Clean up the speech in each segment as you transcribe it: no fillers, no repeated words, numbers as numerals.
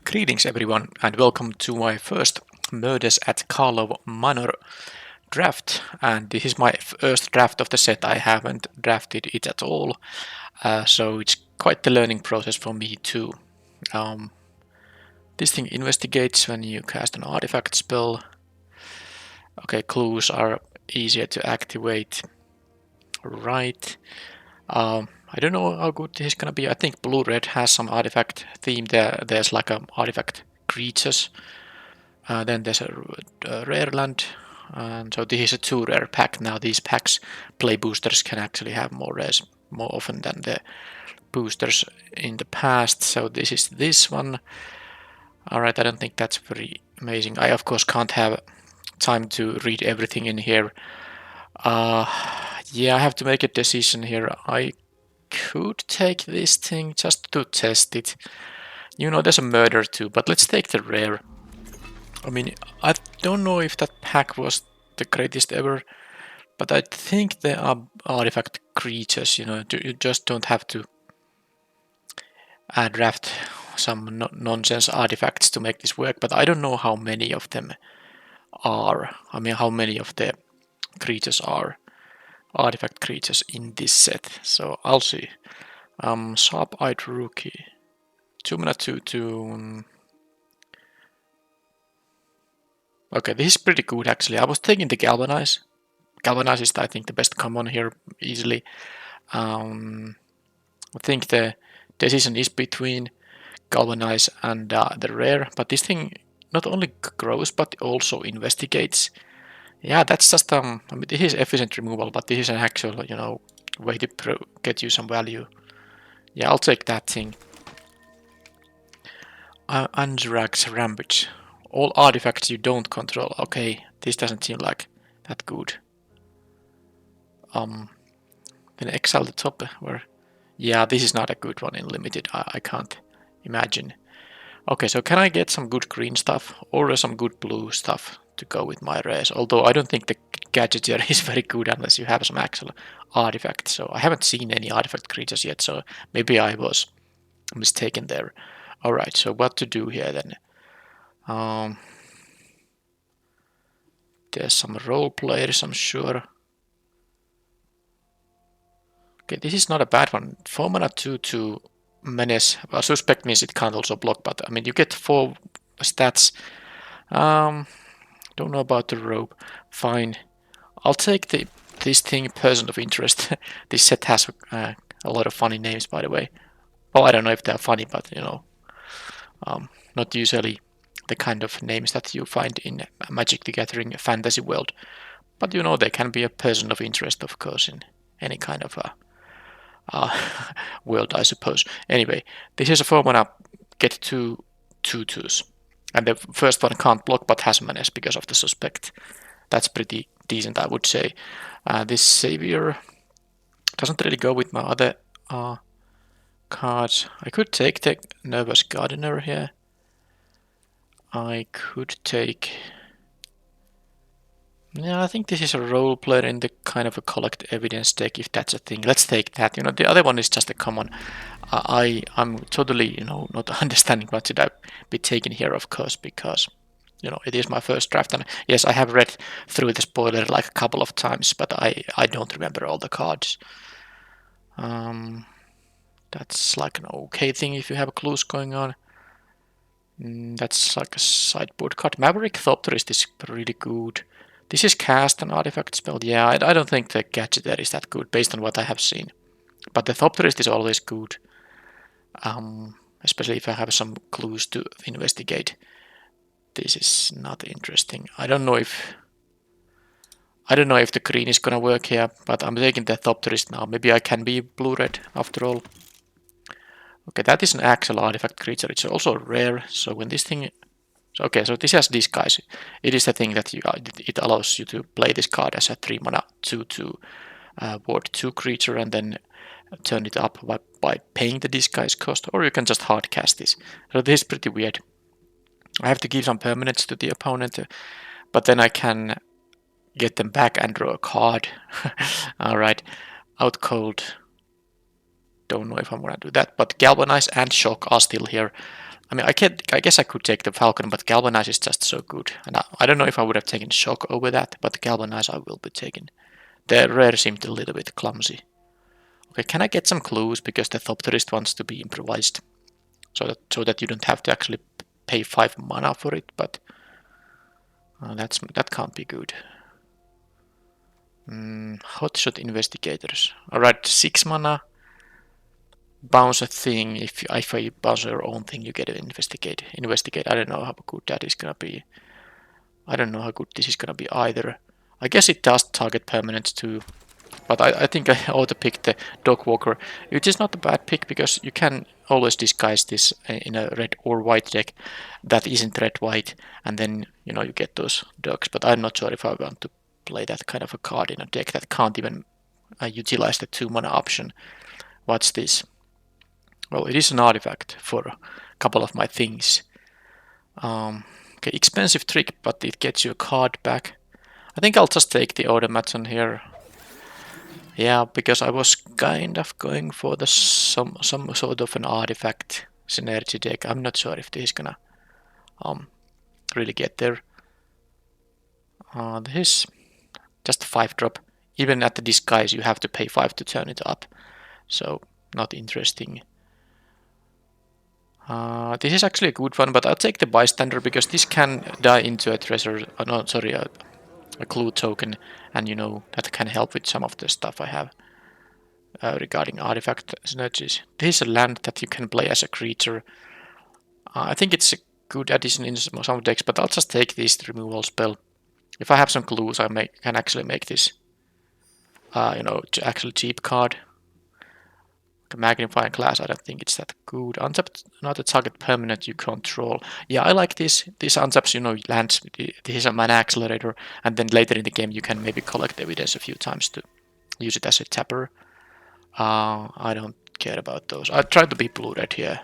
Greetings everyone and welcome to my first Murders at Karlov Manor draft, and this is my first draft of the set. I haven't drafted it at all, so it's quite the learning process for me too. Um, this thing investigates when you cast an artifact spell. Okay, clues are easier to activate. Right. I don't know how good this is gonna be. I think blue-red has some artifact theme there. There's like a artifact creatures. Then there's a rare land, and so this is a 2 rare pack. Now these packs play boosters can actually have more rares more often than the boosters in the past. So this is this one. Alright, I don't think that's very amazing. I of course can't have time to read everything in here. Uh, yeah, I have to make a decision here. I could take this thing just to test it. You know, there's a murder too, but let's take the rare. I mean, I don't know if that pack was the greatest ever, but I think there are artifact creatures, you know, you just don't have to draft some nonsense artifacts to make this work, but I don't know how many of them are. I mean, how many of the creatures are artifact creatures in this set, so I'll see. Sharp-eyed rookie. 2 mana 2/2. Okay, this is pretty good actually. I was taking the Galvanize. Galvanize is, I think, the best common here easily. I think the decision is between Galvanize and the rare, but this thing not only grows but also investigates. Yeah, that's just I mean, this is efficient removal, but this is an actual, you know, way to get you some value. Yeah, I'll take that thing. Anjrak's Rampage. All artifacts you don't control. Okay, this doesn't seem like that good. Then exile the top where. Yeah, this is not a good one in limited. I can't imagine. Okay, so can I get some good green stuff or some good blue stuff to go with my race? Although I don't think the gadget here is very good unless you have some actual artifacts. So I haven't seen any artifact creatures yet, so maybe I was mistaken there. Alright, so what to do here then? There's some role players, I'm sure. Okay, this is not a bad one. 4 mana 2/2 menace. Well, suspect means it can't also block, but I mean you get 4 stats. Don't know about the robe. Fine. I'll take this thing, person of interest. This set has a lot of funny names, by the way. Well, I don't know if they're funny, but you know, not usually the kind of names that you find in Magic the Gathering fantasy world. But you know, they can be a person of interest, of course, in any kind of world, I suppose. Anyway, this is a 4 mana get 2 2/2s. And the first one can't block but has menace because of the suspect. That's pretty decent, I would say. This Savior doesn't really go with my other cards. I could take the Nervous Gardener here. I could take. Yeah, I think this is a role player in the kind of a collect evidence deck, if that's a thing. Let's take that. You know, the other one is just a common. I'm totally, you know, not understanding what should I be taken here, of course, because you know it is my first draft, and yes, I have read through the spoiler like a couple of times, but I don't remember all the cards. That's like an okay thing if you have clues going on. That's like a sideboard card. Maverick Thopterist is really good. This is cast an artifact spell. Yeah, I don't think the gadget there is that good based on what I have seen. But the Thopterist is always good. Especially if I have some clues to investigate. This is not interesting. I don't know if the green is gonna work here, but I'm taking the Thopterist now. Maybe I can be blue-red after all. Okay, that is an actual artifact creature. It's also rare, so when this thing. Okay, so this has disguise. It is the thing that it allows you to play this card as a 3 mana 2/2 ward 2 creature and then turn it up by paying the disguise cost, or you can just hard cast this. So this is pretty weird. I have to give some permanents to the opponent, but then I can get them back and draw a card. Alright, out cold. Don't know if I'm gonna do that, but Galvanize and Shock are still here. I mean, I guess I could take the Falcon, but Galvanize is just so good. And I don't know if I would have taken Shock over that, but Galvanize I will be taking. The rare seemed a little bit clumsy. Okay, can I get some clues because the Thopterist wants to be improvised, so that you don't have to actually pay 5 mana for it, but that can't be good. Hotshot Investigators. Alright, 6 mana. Bounce a thing. If you bounce your own thing, you get to investigate. Investigate. I don't know how good that is gonna be. I don't know how good this is gonna be either. I guess it does target permanents too. But I think I ought to pick the Dog Walker, which is not a bad pick because you can always disguise this in a red or white deck that isn't red-white, and then you get those dogs. But I'm not sure if I want to play that kind of a card in a deck that can't even utilize the 2 mana option. What's this? Well, it is an artifact for a couple of my things. Okay, expensive trick, but it gets you a card back. I think I'll just take the automaton here. Yeah, because I was kind of going for the some sort of an artifact synergy deck. I'm not sure if this is gonna really get there. This is just a 5-drop. Even at the disguise, you have to pay 5 to turn it up. So not interesting. This is actually a good one, but I'll take the bystander because this can die into a treasure. No, sorry, a clue token, and that can help with some of the stuff I have regarding artifact synergies. This is a land that you can play as a creature. I think it's a good addition in some decks, but I'll just take this removal spell. If I have some clues, I can actually make this, actually cheap card. Magnifying Glass, I don't think it's that good. Untap another target permanent you control. Yeah, I like this. This untaps, lands. This is a mana accelerator, and then later in the game you can maybe collect evidence a few times to use it as a tapper. I don't care about those. I try to be blue-red here.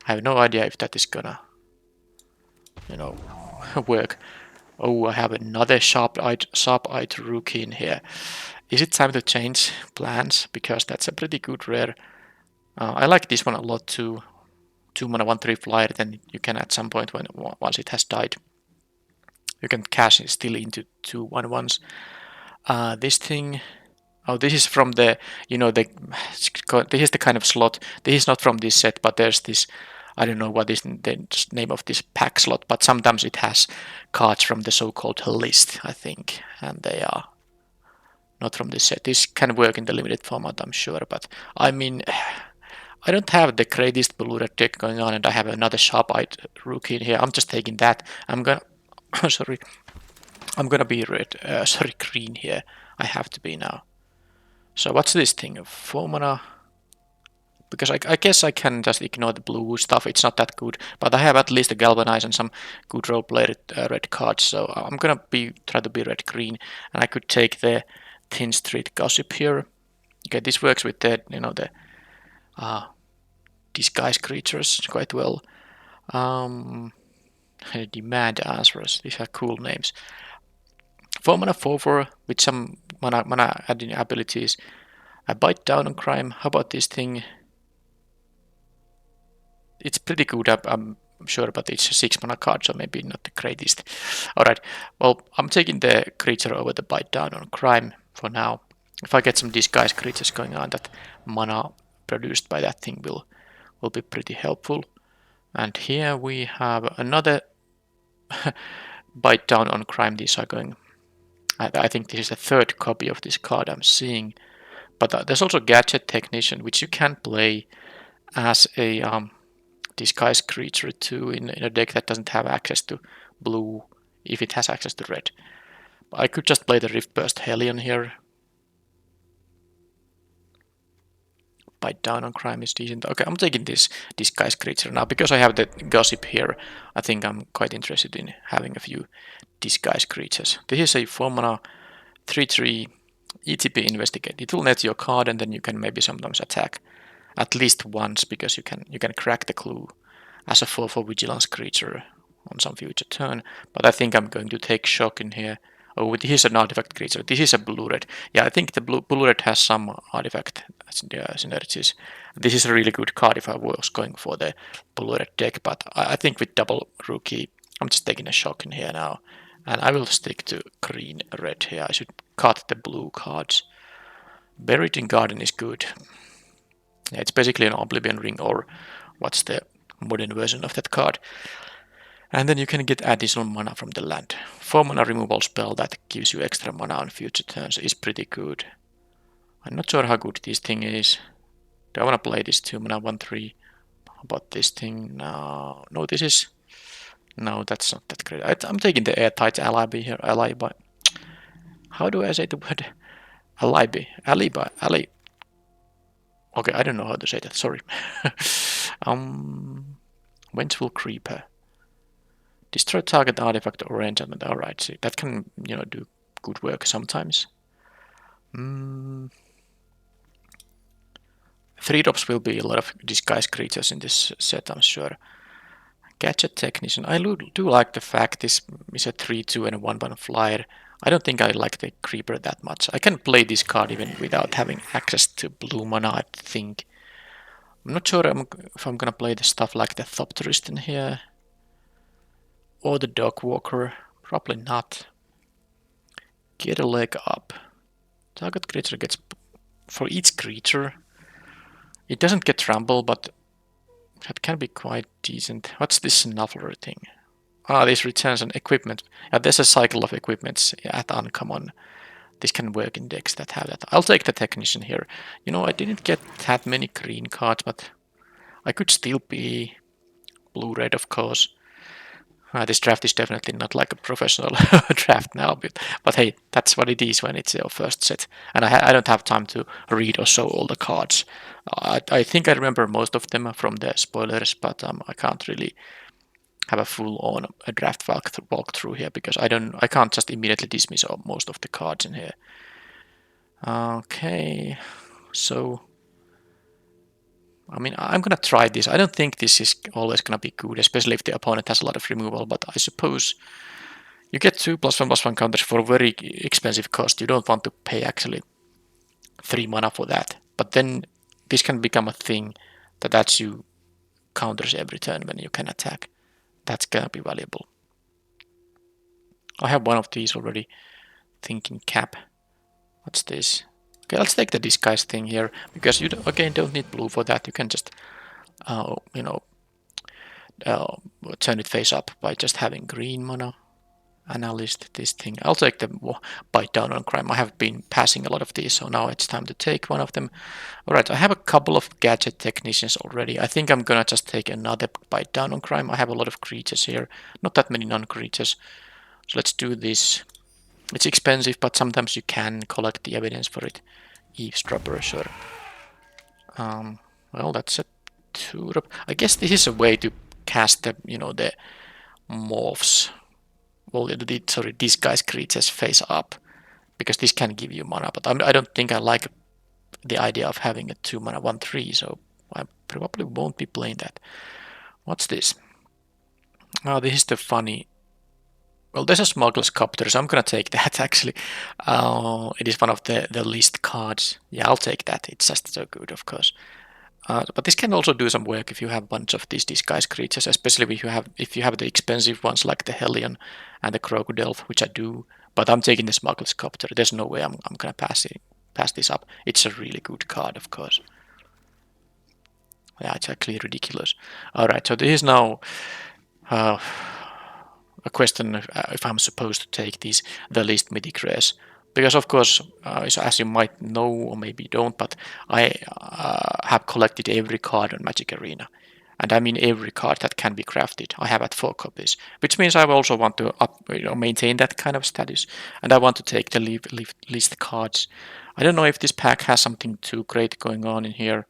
I have no idea if that is gonna, work. Oh, I have another sharp-eyed rookie in here. Is it time to change plans? Because that's a pretty good rare. I like this one a lot too. 2 mana 1/3 flyer, then you can at some point once it has died, you can cash it still into 2 1/1s. This thing, oh, this is from the, this is the kind of slot. This is not from this set, but there's this. I don't know what is the name of this pack slot, but sometimes it has cards from the so-called list, I think, and they are not from this set. This can work in the limited format, I'm sure, but I mean, I don't have the greatest blue red deck going on, and I have another sharp-eyed rookie in here. I'm just taking that. I'm gonna, sorry, I'm gonna be green here. I have to be now. So what's this thing? 4 mana. Because I guess I can just ignore the blue stuff. It's not that good, but I have at least a Galvanize and some good roleplay red cards. So I'm gonna try to be red-green, and I could take the Thin Street Gossip here. Okay, this works with the the disguise creatures quite well. Demand Answers. These are cool names. 4 mana 4/4 with some mana adding abilities. I bite down on crime. How about this thing? It's pretty good, I'm sure, but it's a 6 mana card, so maybe not the greatest. Alright, well, I'm taking the creature over the bite down on crime for now. If I get some disguise creatures going on, that mana produced by that thing will be pretty helpful. And here we have another bite down on crime. These are going. I think this is the 3rd copy of this card I'm seeing. But there's also Gadget Technician, which you can play as a disguise creature too in a deck that doesn't have access to blue, if it has access to red. But I could just play the Riftburst Hellion here. Bite down on crime is decent. Okay, I'm taking this disguise creature now because I have the gossip here. I think I'm quite interested in having a few disguise creatures. This is a 4 mana 3/3 ETP Investigate. It will net your card, and then you can maybe sometimes attack at least once because you can crack the clue as a 4/4 vigilance creature on some future turn. But I think I'm going to take shock in here. Oh, this is an artifact creature. This is a blue red. Yeah, I think the blue red has some artifact synergies. This is a really good card if I was going for the blue red deck, but I think with double rookie, I'm just taking a shock in here now. And I will stick to green red here. I should cut the blue cards. Buried in Garden is good. Yeah, it's basically an Oblivion Ring, or what's the modern version of that card. And then you can get additional mana from the land. 4 mana removal spell that gives you extra mana on future turns is pretty good. I'm not sure how good this thing is. Do I want to play this 2 mana 1/3? How about this thing? No, no, this is. No, that's not that great. I'm taking the airtight alibi here. Alibi. How do I say the word? Alibi. Alibi. Ali. Okay, I don't know how to say that. Sorry. Vengeful Creeper. Destroy target artifact or enchantment. Alright, see, that can, do good work sometimes. 3 drops will be a lot of disguise creatures in this set, I'm sure. Gadget Technician. I do like the fact this is a 3/2 and a 1/1 flyer. I don't think I like the Creeper that much. I can play this card even without having access to blue mana, I think. I'm not sure if I'm gonna play the stuff like the Thopterist in here. Or the Dog Walker. Probably not. Get a leg up. Target creature gets... For each creature... It doesn't get trample, but... That can be quite decent. What's this Snuffler thing? This returns an equipment. Yeah, there's a cycle of equipments at uncommon. This can work in decks that have that. I'll take the Technician here. I didn't get that many green cards, but... I could still be... Blue-red, of course. This draft is definitely not like a professional draft now, but hey, that's what it is when it's your first set. And I don't have time to read or show all the cards. I think I remember most of them from the spoilers, but I can't really have a full-on draft walkthrough here because I can't just immediately dismiss most of the cards in here. Okay, so... I mean, I'm gonna try this. I don't think this is always gonna be good, especially if the opponent has a lot of removal, but I suppose you get 2 +1/+1 counters for a very expensive cost. You don't want to pay actually 3 mana for that. But then this can become a thing that adds you counters every turn when you can attack. That's gonna be valuable. I have one of these already. Thinking Cap. What's this? Okay, let's take the disguise thing here, because you again don't need blue for that. You can just, turn it face up by just having green mana. Analyst, this thing. I'll take the bite down on crime. I have been passing a lot of these, so now it's time to take one of them. Alright, I have a couple of gadget technicians already. I think I'm gonna just take another bite down on crime. I have a lot of creatures here, not that many non-creatures. So let's do this. It's expensive, but sometimes you can collect the evidence for it. Eavesdropper, sure. Well, that's a 2 drop. I guess this is a way to cast the, the morphs. Well, disguise creatures face up, because this can give you mana, but I don't think I like the idea of having a 2 mana 1/3, so I probably won't be playing that. What's this? Oh, this is the funny... Well, there's a Smuggler's Copter, so I'm gonna take that actually. It is one of the list cards. Yeah, I'll take that. It's just so good, of course. But this can also do some work if you have a bunch of these disguise creatures, especially if you have the expensive ones like the Hellion and the Crocodile, which I do. But I'm taking the Smuggler's Copter. There's no way I'm gonna pass this up. It's a really good card, of course. Yeah, it's actually ridiculous. Alright, so this is now a question if I'm supposed to take the list mythic rares. Because of course, as you might know or maybe don't, but I have collected every card on Magic Arena. And I mean every card that can be crafted. I have at 4 copies, which means I also want to maintain that kind of status. And I want to take the list cards. I don't know if this pack has something too great going on in here.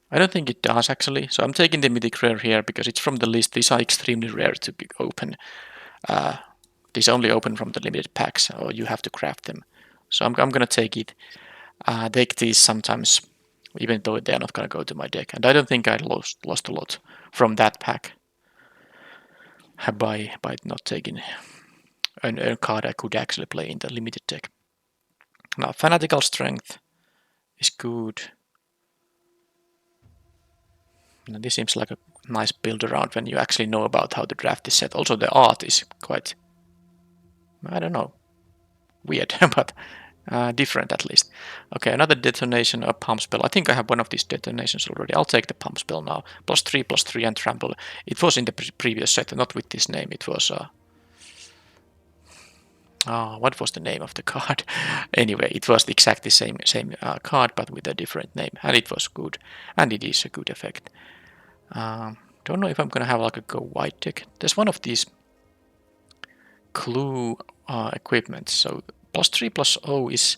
I don't think it does actually, so I'm taking the mythic rare here because it's from the list. These are extremely rare to be open. These only open from the limited packs, or you have to craft them. So I'm gonna take it. Take these sometimes, even though they're not gonna go to my deck. And I don't think I lost a lot from that pack by not taking a card I could actually play in the limited deck. Now, Fanatical Strength is good. Now, this seems like a nice build around when you actually know about how the draft is set. Also, the art is quite, I don't know, weird, but different at least. Okay, another detonation, a pump spell. I think I have one of these detonations already. I'll take the pump spell now. +3/+3 and trample. It was in the previous set, not with this name. It was what was the name of the card? Anyway, it was exactly same card, but with a different name, and it was good, and it is a good effect. Don't know if I'm gonna have like a go white deck. There's one of these clue equipment. So +3/+0 is.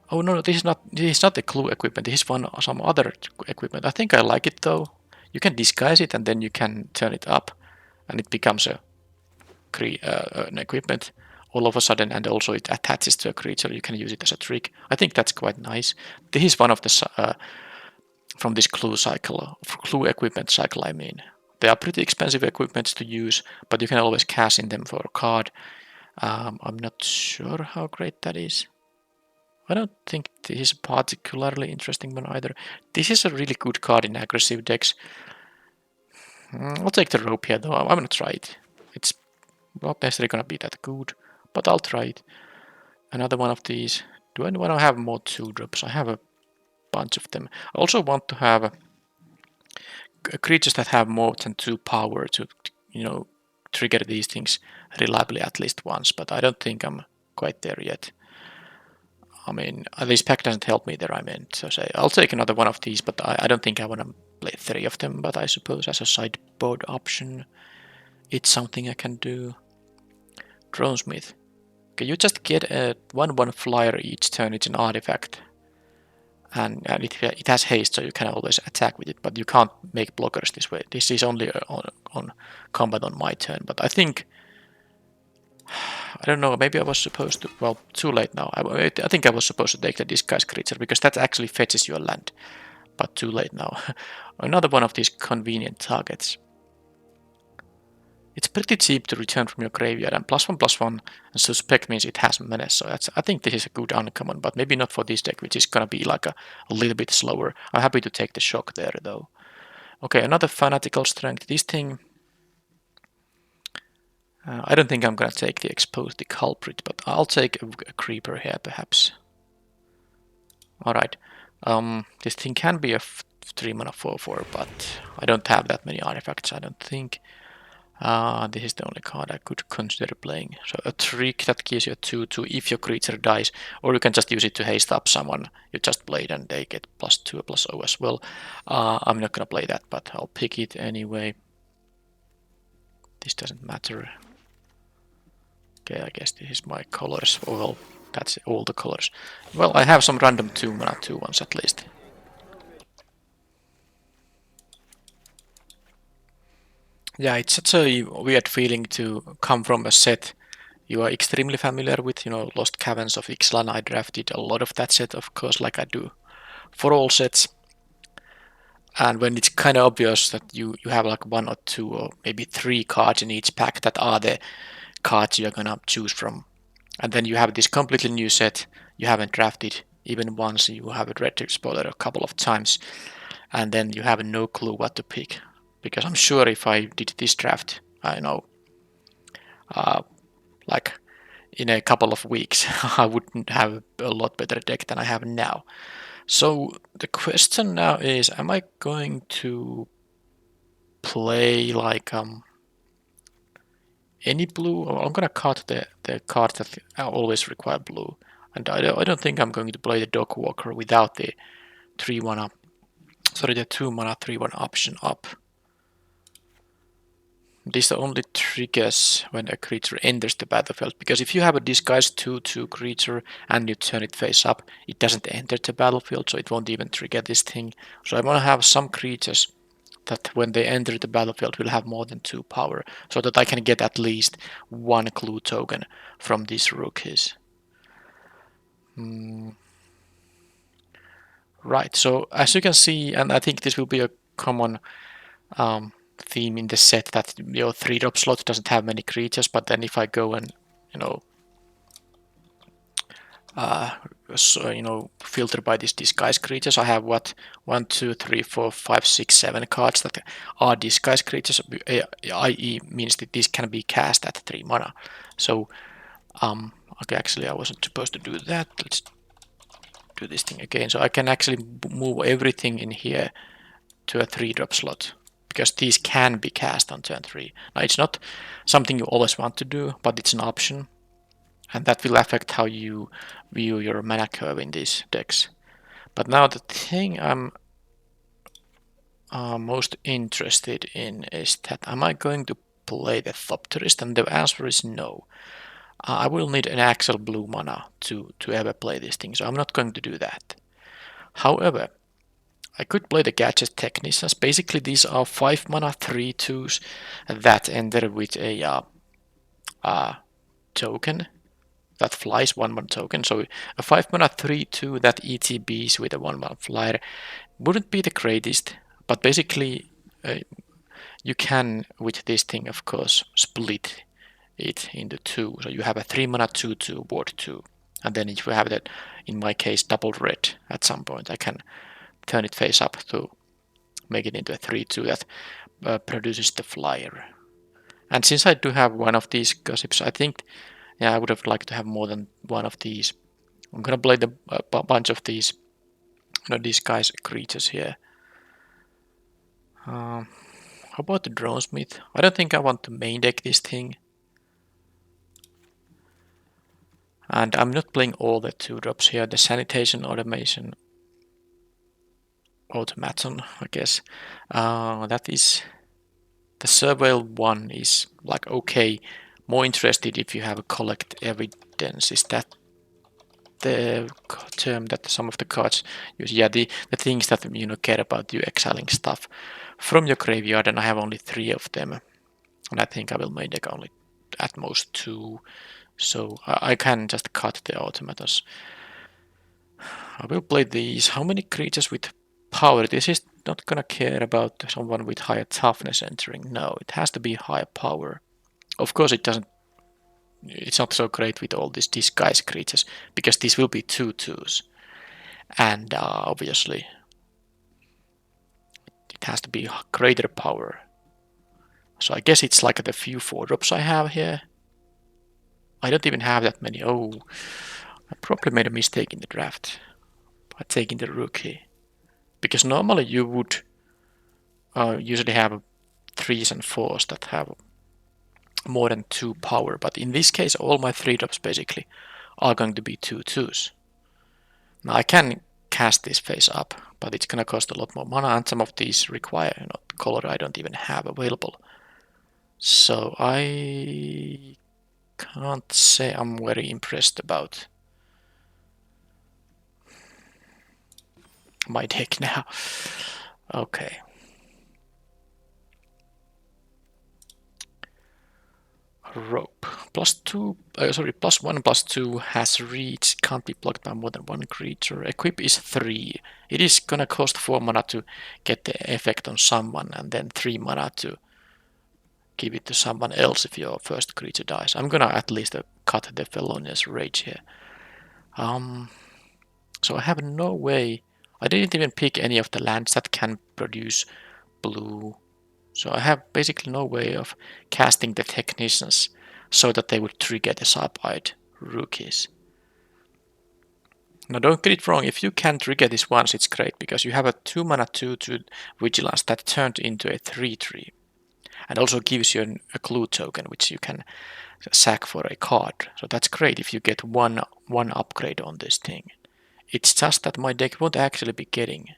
Oh no, this is not. This is not the clue equipment. This is some other equipment. I think I like it though. You can disguise it and then you can turn it up, and it becomes an equipment all of a sudden, and also it attaches to a creature. You can use it as a trick. I think that's quite nice. This is one of the from this clue cycle, clue equipment cycle. I mean, they are pretty expensive equipments to use, but you can always cash in them for a card. I'm not sure how great that is. I don't think this is a particularly interesting one either. This is a really good card in aggressive decks. I'll take the rope here though. I'm gonna try it. It's not necessarily gonna be that good, but I'll try it. Another one of these. Do I want to have more 2-drops? I have a bunch of them. I also want to have creatures that have more than 2 power to, trigger these things reliably at least once, but I don't think I'm quite there yet. I mean, at least pack doesn't help me there, I meant to say. I'll take another one of these, but I don't think I want to play 3 of them, but I suppose as a sideboard option, it's something I can do. Dronesmith. Okay, you just get a 1/1 flyer each turn, it's an artifact. And it has haste, so you can always attack with it, but you can't make blockers this way. This is only on combat on my turn, but I think... I don't know, maybe I was supposed to... Well, too late now. I think I was supposed to take the disguise creature, because that actually fetches your land. But too late now. Another one of these convenient targets. It's pretty cheap to return from your graveyard, and +1/+1, and suspect means it has menace, so I think this is a good uncommon, but maybe not for this deck, which is gonna be like a little bit slower. I'm happy to take the shock there, though. Okay, another Fanatical Strength. This thing... I don't think I'm gonna take the Expose the Culprit, but I'll take a Creeper here, perhaps. Alright. This thing can be a 3-mana 4/4, but I don't have that many artifacts, I don't think. This is the only card I could consider playing. So a trick that gives you a 2/2 if your creature dies, or you can just use it to haste up someone you just played and they get +2/+0 as well. I'm not gonna play that, but I'll pick it anyway. This doesn't matter. Okay, I guess this is my colors. Well, that's all the colors. Well, I have some random 2-mana 2/1s at least. Yeah, it's such a weird feeling to come from a set you are extremely familiar with, Lost Caverns of Ixalan. I drafted a lot of that set, of course, like I do for all sets. And when it's kind of obvious that you have like 1 or 2 or maybe 3 cards in each pack that are the cards you're gonna choose from. And then you have this completely new set you haven't drafted even once, you have read the spoiler a couple of times, and then you have no clue what to pick. Because I'm sure if I did this draft, I know, like in a couple of weeks, I wouldn't have a lot better deck than I have now. So the question now is, am I going to play like any blue, or I'm gonna cut the cards that always require blue, and I don't think I'm going to play the Dog Walker without the 3-mana, sorry, the 2-mana 3/1 option up. This only triggers when a creature enters the battlefield, because if you have a disguised 2/2 creature and you turn it face up, it doesn't enter the battlefield, so it won't even trigger this thing. So I want to have some creatures that when they enter the battlefield will have more than 2 power, so that I can get at least 1 clue token from these rookies. Right, so as you can see, and I think this will be a common theme in the set that your 3-drop slot doesn't have many creatures, but then if I go and, filter by these disguise creatures, I have what 1, 2, 3, 4, 5, 6, 7 cards that are disguise creatures, i.e. means that these can be cast at 3 mana. So, okay, actually I wasn't supposed to do that. Let's do this thing again. So I can actually move everything in here to a 3-drop slot, because these can be cast on turn 3. Now it's not something you always want to do, but it's an option, and that will affect how you view your mana curve in these decks. But now the thing I'm most interested in is that am I going to play the Thopterist? And the answer is no. I will need an actual blue mana to ever play this thing, so I'm not going to do that. However, I could play the Gadget Technicians. Basically, these are 5 mana 3/2s that enter with a token that flies 1/1 token. So a 5 mana 3/2 that ETBs with a 1/1 flyer wouldn't be the greatest, but basically you can, with this thing, of course, split it into 2. So you have a 3 mana 2/2 ward 2. And then if you have that, in my case, double red at some point, I can turn it face up to make it into a 3/2 that produces the flyer. And since I do have one of these gossips, I think I would have liked to have more than one of these. I'm gonna play the bunch of these disguise creatures here. How about the Dronesmith? I don't think I want to main deck this thing. And I'm not playing all the 2-drops here. The Sanitation Automaton, I guess. That is... The Surveil one is like okay. More interested if you have a collect evidence. Is that the term that some of the cards use? Yeah, the things that care about you exiling stuff from your graveyard, and I have only 3 of them. And I think I will main deck only at most 2. So I can just cut the automatons. I will play these. How many creatures with power? This is not gonna care about someone with higher toughness entering. No, it has to be higher power. Of course it doesn't. It's not so great with all these disguise creatures, because these will be 2/2s. And obviously it has to be greater power. So I guess it's like the few 4-drops I have here. I don't even have that many. Oh, I probably made a mistake in the draft by taking the rookie. Because normally you would usually have 3s and 4s that have more than 2 power. But in this case, all my 3-drops basically are going to be 2/2s. Now I can cast this face up, but it's gonna cost a lot more mana, and some of these require color I don't even have available. So I can't say I'm very impressed about my deck now. Okay. Rope. +1/+2 has reach, can't be blocked by more than 1 creature. Equip is 3. It is gonna cost 4 mana to get the effect on someone, and then 3 mana to give it to someone else if your first creature dies. I'm gonna at least cut the Felonious Rage here. So I have no way. I didn't even pick any of the lands that can produce blue. So I have basically no way of casting the Technicians so that they would trigger the Sharp-Eyed Rookies. Now don't get it wrong, if you can trigger this once, it's great, because you have a 2 mana 2/2 Vigilance that turned into a 3/3. And also gives you a clue token, which you can sack for a card. So that's great if you get one upgrade on this thing. It's just that my deck won't actually be getting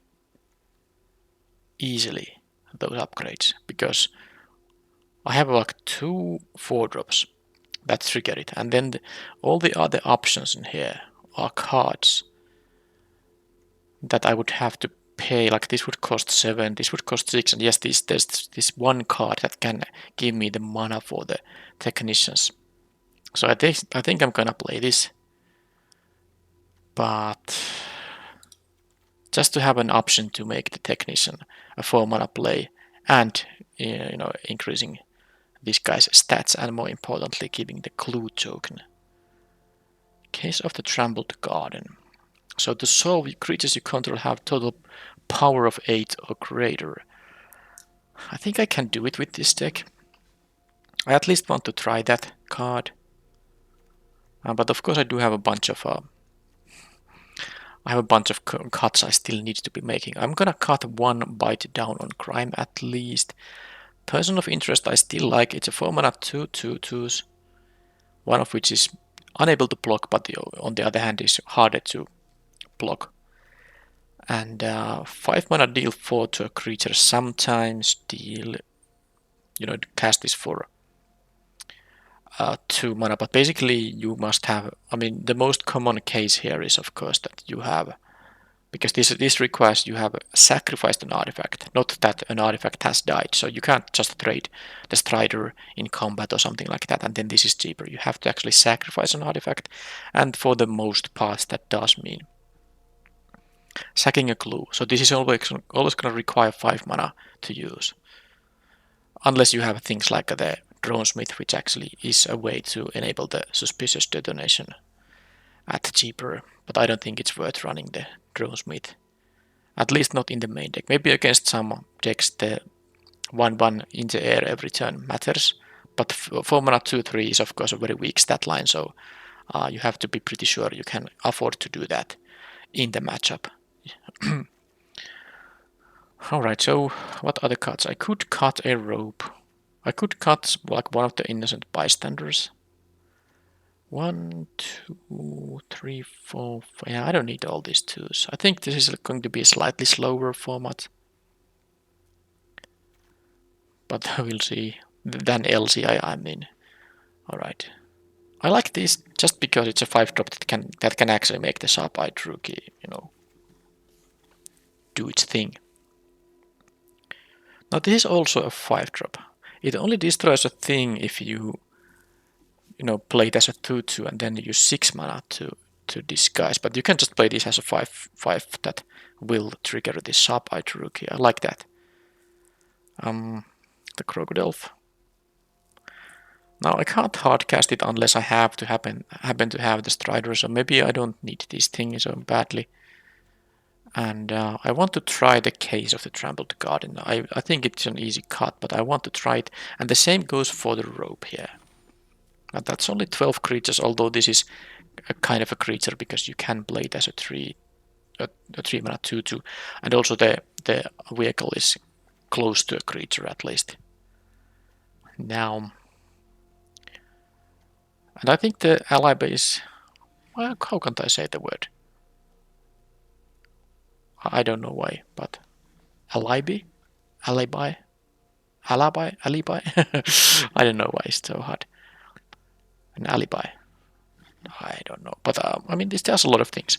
easily those upgrades, because I have like 2 4-drops that trigger it, and then all the other options in here are cards that I would have to pay. Like this would cost 7, this would cost 6, and yes, there's this one card that can give me the mana for the Technicians. So I think I'm gonna play this, but just to have an option to make the Technician a 4 mana play and increasing this guy's stats, and more importantly giving the clue token. Case of the Trampled Garden. So to solve, creatures you control have total power of 8 or greater. I think I can do it with this deck. I at least want to try that card. But of course I do have a bunch of cuts I still need to be making. I'm gonna cut one bite down on crime at least. Person of interest I still like. It's a 4-mana 2/2/2s, one of which is unable to block, but on the other hand is harder to block. And 5-mana deal 4 to a creature. Sometimes deal, cast this for 2 mana, but basically you must have. I mean, the most common case here is of course that you have, because this requires you have sacrificed an artifact, not that an artifact has died. So you can't just trade the Strider in combat or something like that, and then this is cheaper. You have to actually sacrifice an artifact, and for the most parts that does mean sacking a clue. So this is always going to require 5 mana to use, unless you have things like the Dronesmith, which actually is a way to enable the suspicious detonation at cheaper. But I don't think it's worth running the Dronesmith. At least not in the main deck. Maybe against some decks the 1/1 in the air every turn matters. But 4 mana 2/3 is of course a very weak stat line, so you have to be pretty sure you can afford to do that in the matchup. Alright, so what other cuts? I could cut a rope. I could cut like one of the innocent bystanders. 1, 2, 3, 4, 5. Yeah, I don't need all these 2s. I think this is going to be a slightly slower format. But we'll see. Than LCI, I mean. Alright. I like this just because it's a 5-drop that can actually make the Sharp-Eyed Rookie, do its thing. Now this is also a 5-drop. It only destroys a thing if you play it as a 2/2 and then use 6 mana to disguise. But you can just play this as a 5/5 that will trigger this Sharp-Eyed Rookie. I like that. The Crocodile. Now I can't hardcast it unless I have to happen to have the Strider, so maybe I don't need this thing so badly. And I want to try the Case of the Trampled Garden. I think it's an easy cut, but I want to try it. And the same goes for the rope here. Now that's only 12 creatures, although this is a kind of a creature because you can play it as a 3 mana 2/2, and also the vehicle is close to a creature at least. Now, and I think the alibi is, well, how can't I say the word? I don't know why, but alibi. I don't know why it's so hard. An alibi. I don't know, but I mean, this does a lot of things.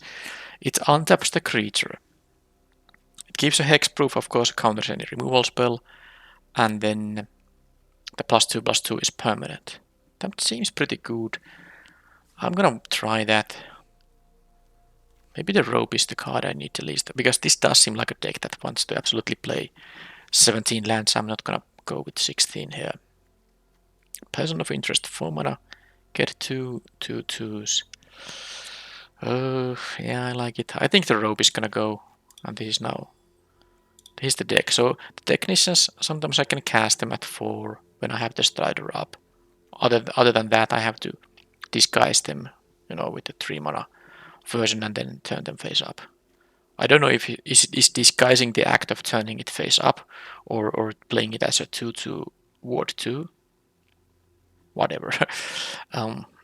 It untaps the creature. It gives a hexproof, of course, counters any removal spell, and then the +2/+2 is permanent. That seems pretty good. I'm gonna try that. Maybe the rope is the card I need the least, because this does seem like a deck that wants to absolutely play 17 lands. I'm not gonna go with 16 here. Person of interest, 4 mana, get 2 2/2s. Yeah, I like it. I think the rope is gonna go, and this is the deck. So the technicians, sometimes I can cast them at 4 when I have the Strider up. Other than that, I have to disguise them, with the 3 mana version and then turn them face up. I don't know if is disguising the act of turning it face up or playing it as a 2/2 ward 2. Whatever.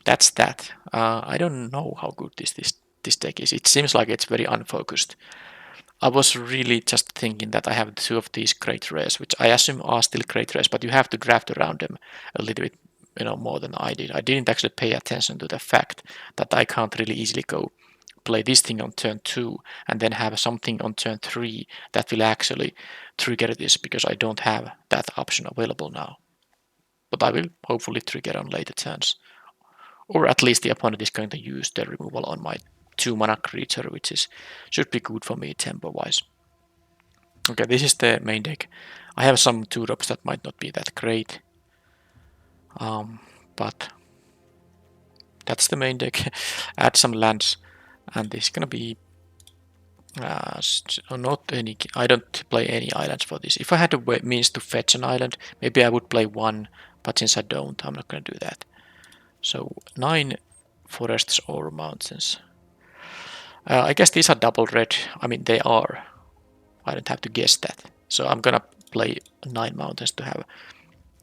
That's that. I don't know how good this deck is. It seems like it's very unfocused. I was really just thinking that I have 2 of these great rares, which I assume are still great rares, but you have to draft around them a little bit, more than I did. I didn't actually pay attention to the fact that I can't really easily go play this thing on turn 2 and then have something on turn 3 that will actually trigger this, because I don't have that option available now. But I will hopefully trigger on later turns. Or at least the opponent is going to use the removal on my 2 mana creature, which should be good for me tempo wise. Okay, this is the main deck. I have some 2-drops that might not be that great. But that's the main deck. Add some lands, and this is gonna be not any. I don't play any islands for this. If I had a means to fetch an island, maybe I would play one. But since I don't, I'm not gonna do that. So 9 forests or mountains. I guess these are double red. I mean, they are. I don't have to guess that. So I'm gonna play 9 mountains to have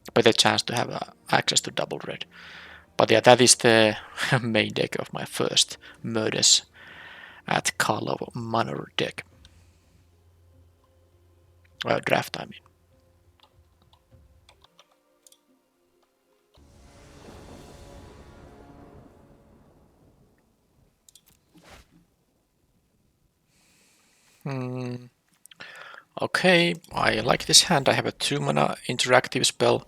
a better chance to have access to double red. But yeah, that is the main deck of my first Murders at Karlov Manor deck. Draft, I mean. Okay, I like this hand. I have a 2-mana interactive spell.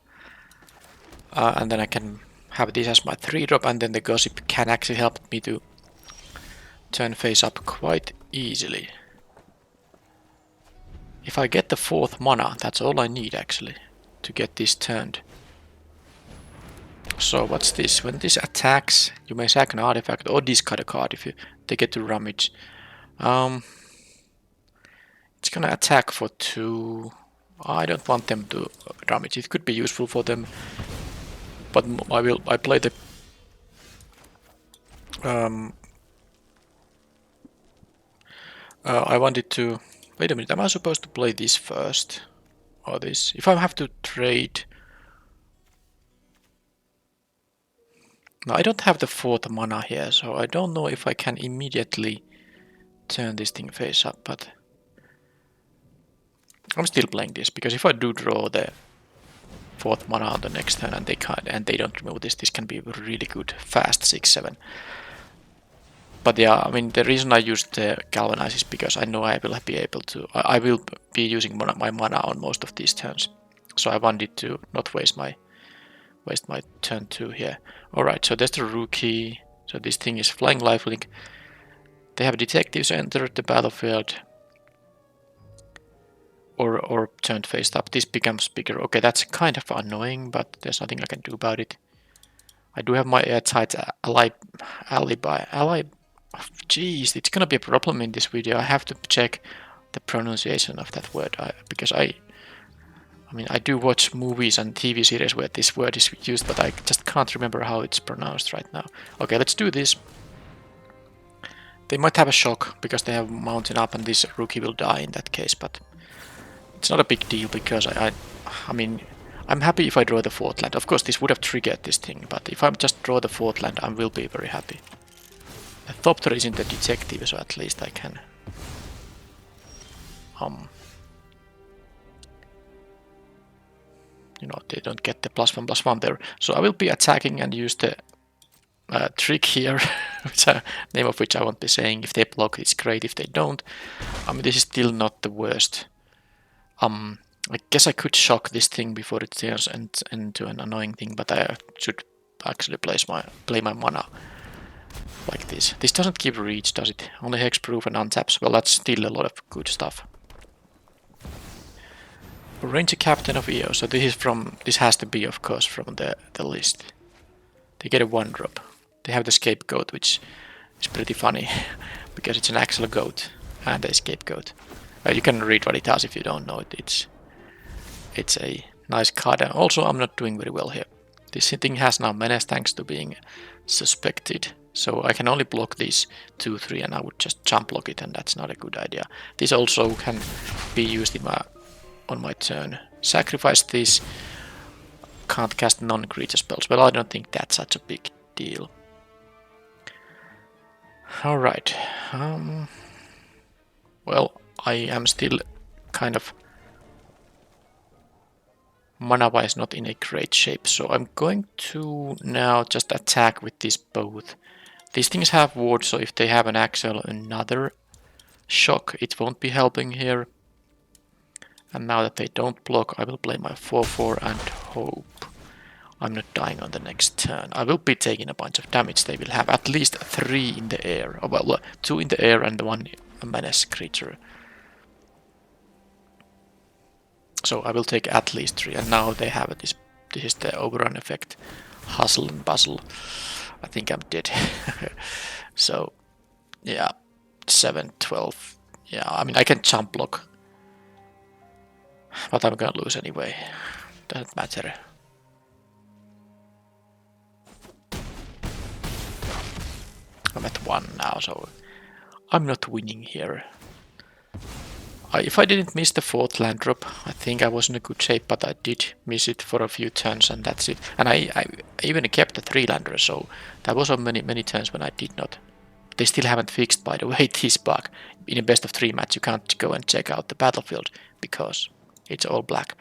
And then I can have this as my 3-drop, and then the Gossip can actually help me to turn face up quite easily. If I get the 4th mana, that's all I need actually to get this turned. So what's this? When this attacks, you may sack an artifact or discard a card if they get to rummage. It's gonna attack for 2. I don't want them to damage. It could be useful for them, but I play the I wanted to. Wait a minute. Am I supposed to play this first or this? If I have to trade. No, I don't have the 4th mana here, so I don't know if I can immediately turn this thing face up, but I'm still playing this because if I do draw the 4th mana on the next turn and they don't remove this, this can be really good fast 6/7. But yeah, I mean the reason I used the Galvanize is because I know I will be able to. I will be using my mana on most of these turns, so I wanted to not waste my turn 2 here. Alright, so there's the rookie. So this thing is flying lifelink. They have detectives entered the battlefield. Or turned face up. This becomes bigger. Okay, that's kind of annoying, but there's nothing I can do about it. I do have my airtight alibi. Jeez, it's gonna be a problem in this video. I have to check the pronunciation of that word because I mean, I do watch movies and TV series where this word is used, but I just can't remember how it's pronounced right now. Okay, let's do this. They might have a shock because they have mountain up and this rookie will die in that case, but it's not a big deal because I mean, I'm happy if I draw the 4th land. Of course, this would have triggered this thing, but if I just draw the 4th land, I will be very happy. The Thopter isn't a detective, so at least I can you know, they don't get the +1/+1 there. So I will be attacking and use the trick here, which name of which I won't be saying. If they block, it's great. If they don't, I mean, this is still not the worst. I guess I could shock this thing before it turns into an annoying thing, but I should actually play my mana like this. This doesn't give reach, does it? Only hexproof and untaps. Well, that's still a lot of good stuff. Ranger Captain of EO. So this has to be, of course, from the list. They get a 1-drop. They have the Scapegoat, which is pretty funny because it's an actual goat and a scapegoat. You can read what it does if you don't know it. It's a nice card. And also, I'm not doing very well here. This thing has now menace thanks to being suspected. So I can only block these 2/3 and I would just jump block it, and that's not a good idea. This also can be used on my turn. Sacrifice this. Can't cast non-creature spells. Well, I don't think that's such a big deal. Alright. Well, I am still kind of mana-wise not in a great shape, so I'm going to now just attack with these both. These things have ward, so if they have an another shock, it won't be helping here. And now that they don't block, I will play my 4/4 and hope I'm not dying on the next turn. I will be taking a bunch of damage. They will have at least 3 in the air. Oh, well, 2 in the air and 1 menace creature. So I will take at least 3, and now they have this. This is the overrun effect. Hustle and bustle. I think I'm dead. So, yeah, 7, 12. Yeah, I mean, I can jump block. But I'm gonna lose anyway. Doesn't matter. I'm at 1 now, so I'm not winning here. If I didn't miss the 4th land drop, I think I was in a good shape, but I did miss it for a few turns and that's it. And I even kept the 3-lander, so there was many turns when I did not. They still haven't fixed, by the way, this bug. In a best of 3 match, you can't go and check out the battlefield because it's all black.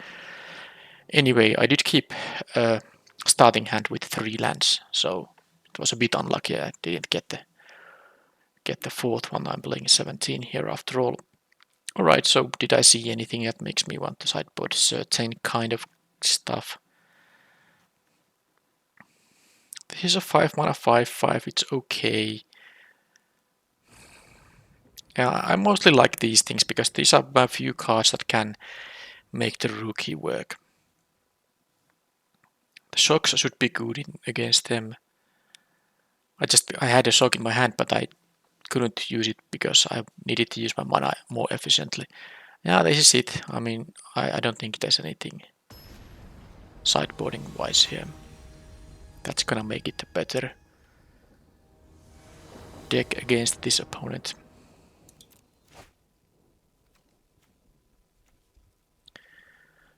Anyway, I did keep a starting hand with 3 lands, so it was a bit unlucky. I didn't get the 4th one. I'm playing 17 here after all. Alright, so did I see anything that makes me want to sideboard certain kind of stuff? This is a 5 mana 5/5, it's okay. Yeah, I mostly like these things because these are a few cards that can make the rookie work. The shocks should be good against them. I had a shock in my hand, but I couldn't use it because I needed to use my mana more efficiently. Yeah, this is it. I mean, I don't think there's anything sideboarding wise here that's gonna make it a better deck against this opponent.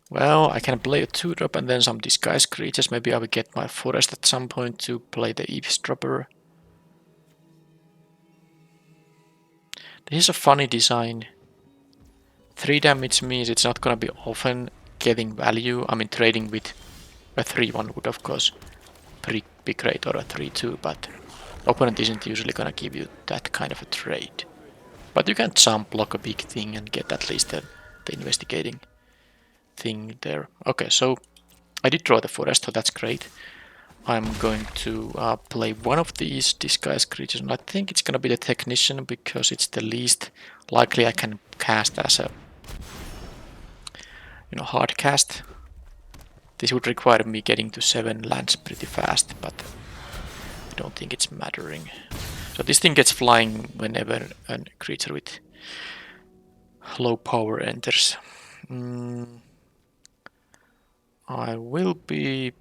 Well, I can play a 2-drop and then some disguise creatures. Maybe I will get my forest at some point to play the eavesdropper. This is a funny design. 3 damage means it's not gonna be often getting value. I mean, trading with a 3/1 would of course be great, or a 3/2, but opponent isn't usually gonna give you that kind of a trade. But you can jump block a big thing and get at least the investigating thing there. Okay, so I did draw the forest, so that's great. I'm going to play one of these disguise creatures, and I think it's gonna be the technician because it's the least likely I can cast as a hard cast. This would require me getting to 7 lands pretty fast, but I don't think it's mattering. So this thing gets flying whenever a creature with low power enters. I will be...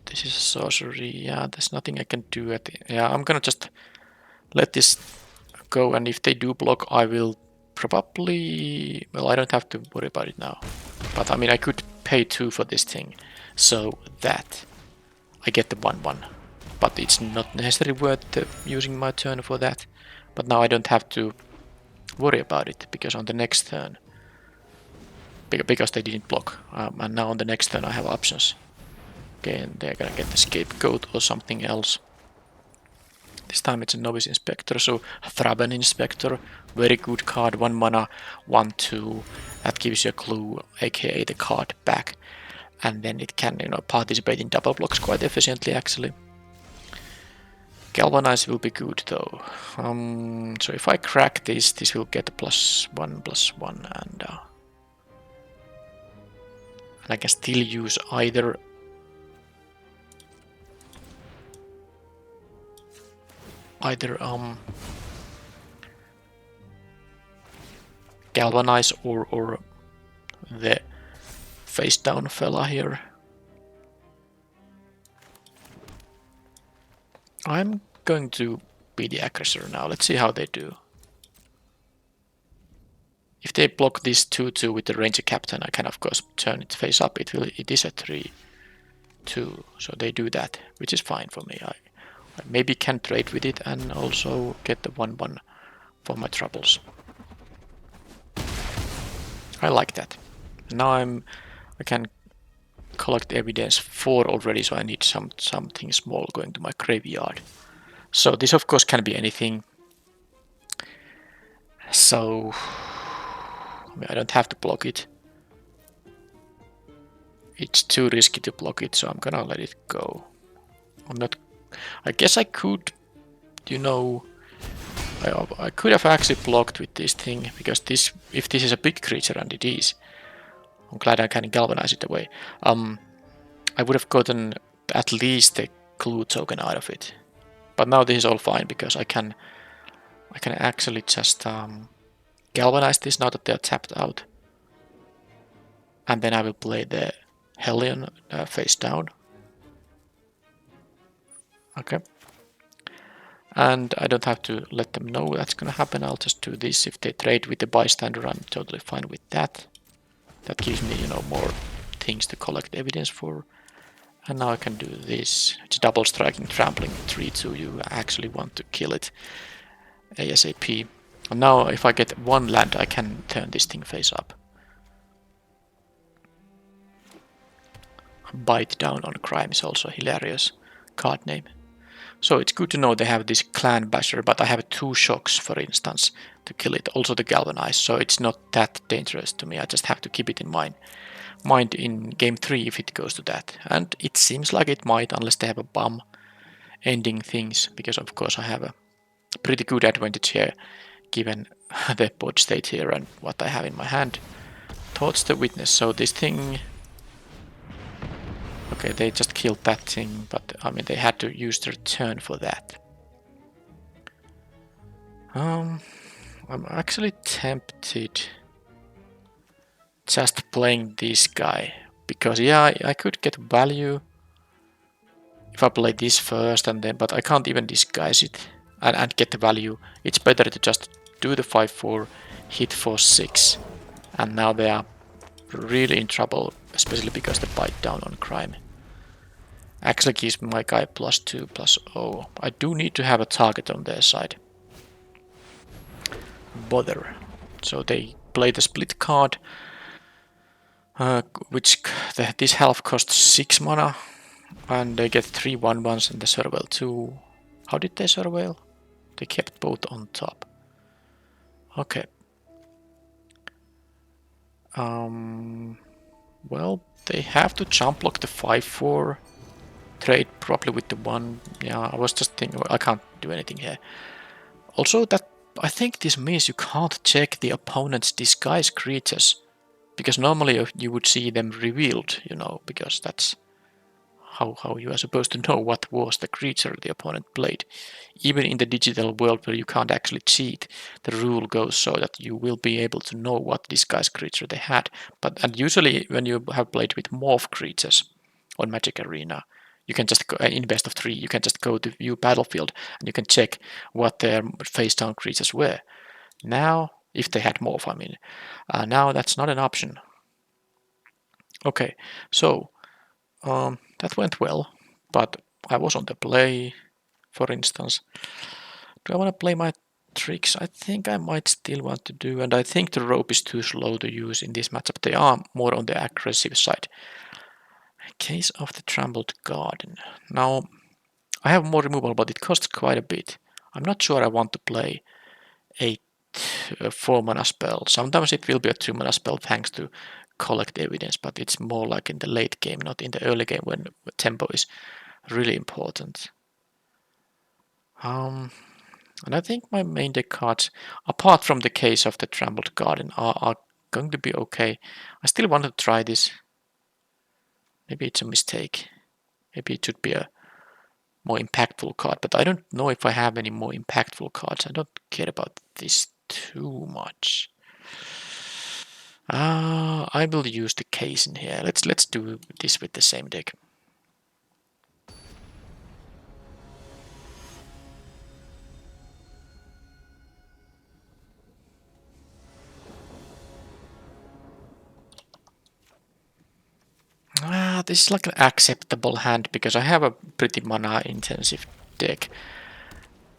This is a sorcery. Yeah, there's nothing I can do at the... Yeah, I'm gonna just let this go, and if they do block, I will probably... Well, I don't have to worry about it now. But I mean, I could pay 2 for this thing, so that I get the 1/1. But it's not necessarily worth using my turn for that. But now I don't have to worry about it, because on the next turn... Because they didn't block. And now on the next turn I have options. Okay, and they're gonna get the scapegoat or something else. This time it's a Novice Inspector, so Thraben Inspector, very good card, 1 mana, 1/2. That gives you a clue, aka the card back. And then it can, participate in double blocks quite efficiently actually. Galvanize will be good though. So if I crack this will get a +1/+1, and I can still use either Galvanize or the face down fella here. I'm going to be the aggressor now. Let's see how they do. If they block this 2/2 with the Ranger Captain, I can of course turn it face up. It is a 3/2, so they do that, which is fine for me. I maybe can trade with it and also get the 1/1 for my troubles. I like that. Now I can collect evidence 4 already, so I need something small going to my graveyard. So this of course can be anything. So I don't have to block it. It's too risky to block it, so I'm gonna let it go. I guess I could, I could have actually blocked with this thing, because this, if this is a big creature, and it is, I'm glad I can galvanize it away. I would have gotten at least a clue token out of it. But now this is all fine, because I can actually just galvanize this now that they are tapped out. And then I will play the Hellion face down. Okay. And I don't have to let them know that's gonna happen. I'll just do this. If they trade with the bystander, I'm totally fine with that. That gives me, you know, more things to collect evidence for. And now I can do this. It's double striking, trampling 3-2. You actually want to kill it ASAP. And now if I get one land, I can turn this thing face up. Bite down on crime is also a hilarious card name. So it's good to know they have this clan basher, but I have 2 shocks, for instance, to kill it. Also the galvanize, so it's not that dangerous to me. I just have to keep it in mind in game 3 if it goes to that. And it seems like it might, unless they have a bomb ending things, because of course I have a pretty good advantage here, given the board state here and what I have in my hand. Towards the witness, so this thing... Okay, they just killed that thing, but I mean they had to use their turn for that. I'm actually tempted just playing this guy, because yeah, I could get value if I play this first, and then, but I can't even disguise it and get the value. It's better to just do the 5-4, hit for 6, and now they are really in trouble, especially because the bite down on crime actually gives my guy +2/+0. I do need to have a target on their side. Bother. So they play the split card, which this half costs 6 mana, and they get 3 1/1s and the surveil 2. How did they surveil? They kept both on top. Okay. Well, they have to jump block the 5-4. Trade probably with the 1. Yeah, I was just thinking, I can't do anything here. Also, that I think this means you can't check the opponent's disguise creatures, because normally you would see them revealed, you know, because that's how you are supposed to know what was the creature the opponent played. Even in the digital world where you can't actually cheat, the rule goes so that you will be able to know what disguise creature they had. And usually when you have played with morph creatures on Magic Arena, you can just go, in best of 3, you can just go to view battlefield and you can check what their face down creatures were. Now, if they had morph, I mean, now that's not an option. Okay, so that went well, but I was on the play, for instance. Do I want to play my tricks? I think I might still want to do, and I think the rope is too slow to use in this matchup. They are more on the aggressive side. Case of the Trampled Garden. Now, I have more removal, but it costs quite a bit. I'm not sure I want to play a 4-mana spell. Sometimes it will be a 2-mana spell thanks to collect evidence, but it's more like in the late game, not in the early game when tempo is really important. And I think my main deck cards, apart from the Case of the Trampled Garden, are going to be okay. I still want to try this. Maybe it's a mistake. Maybe it should be a more impactful card, but I don't know if I have any more impactful cards. I don't care about this too much. I will use the Case in here. Let's do this with the same deck. This is like an acceptable hand because I have a pretty mana intensive deck.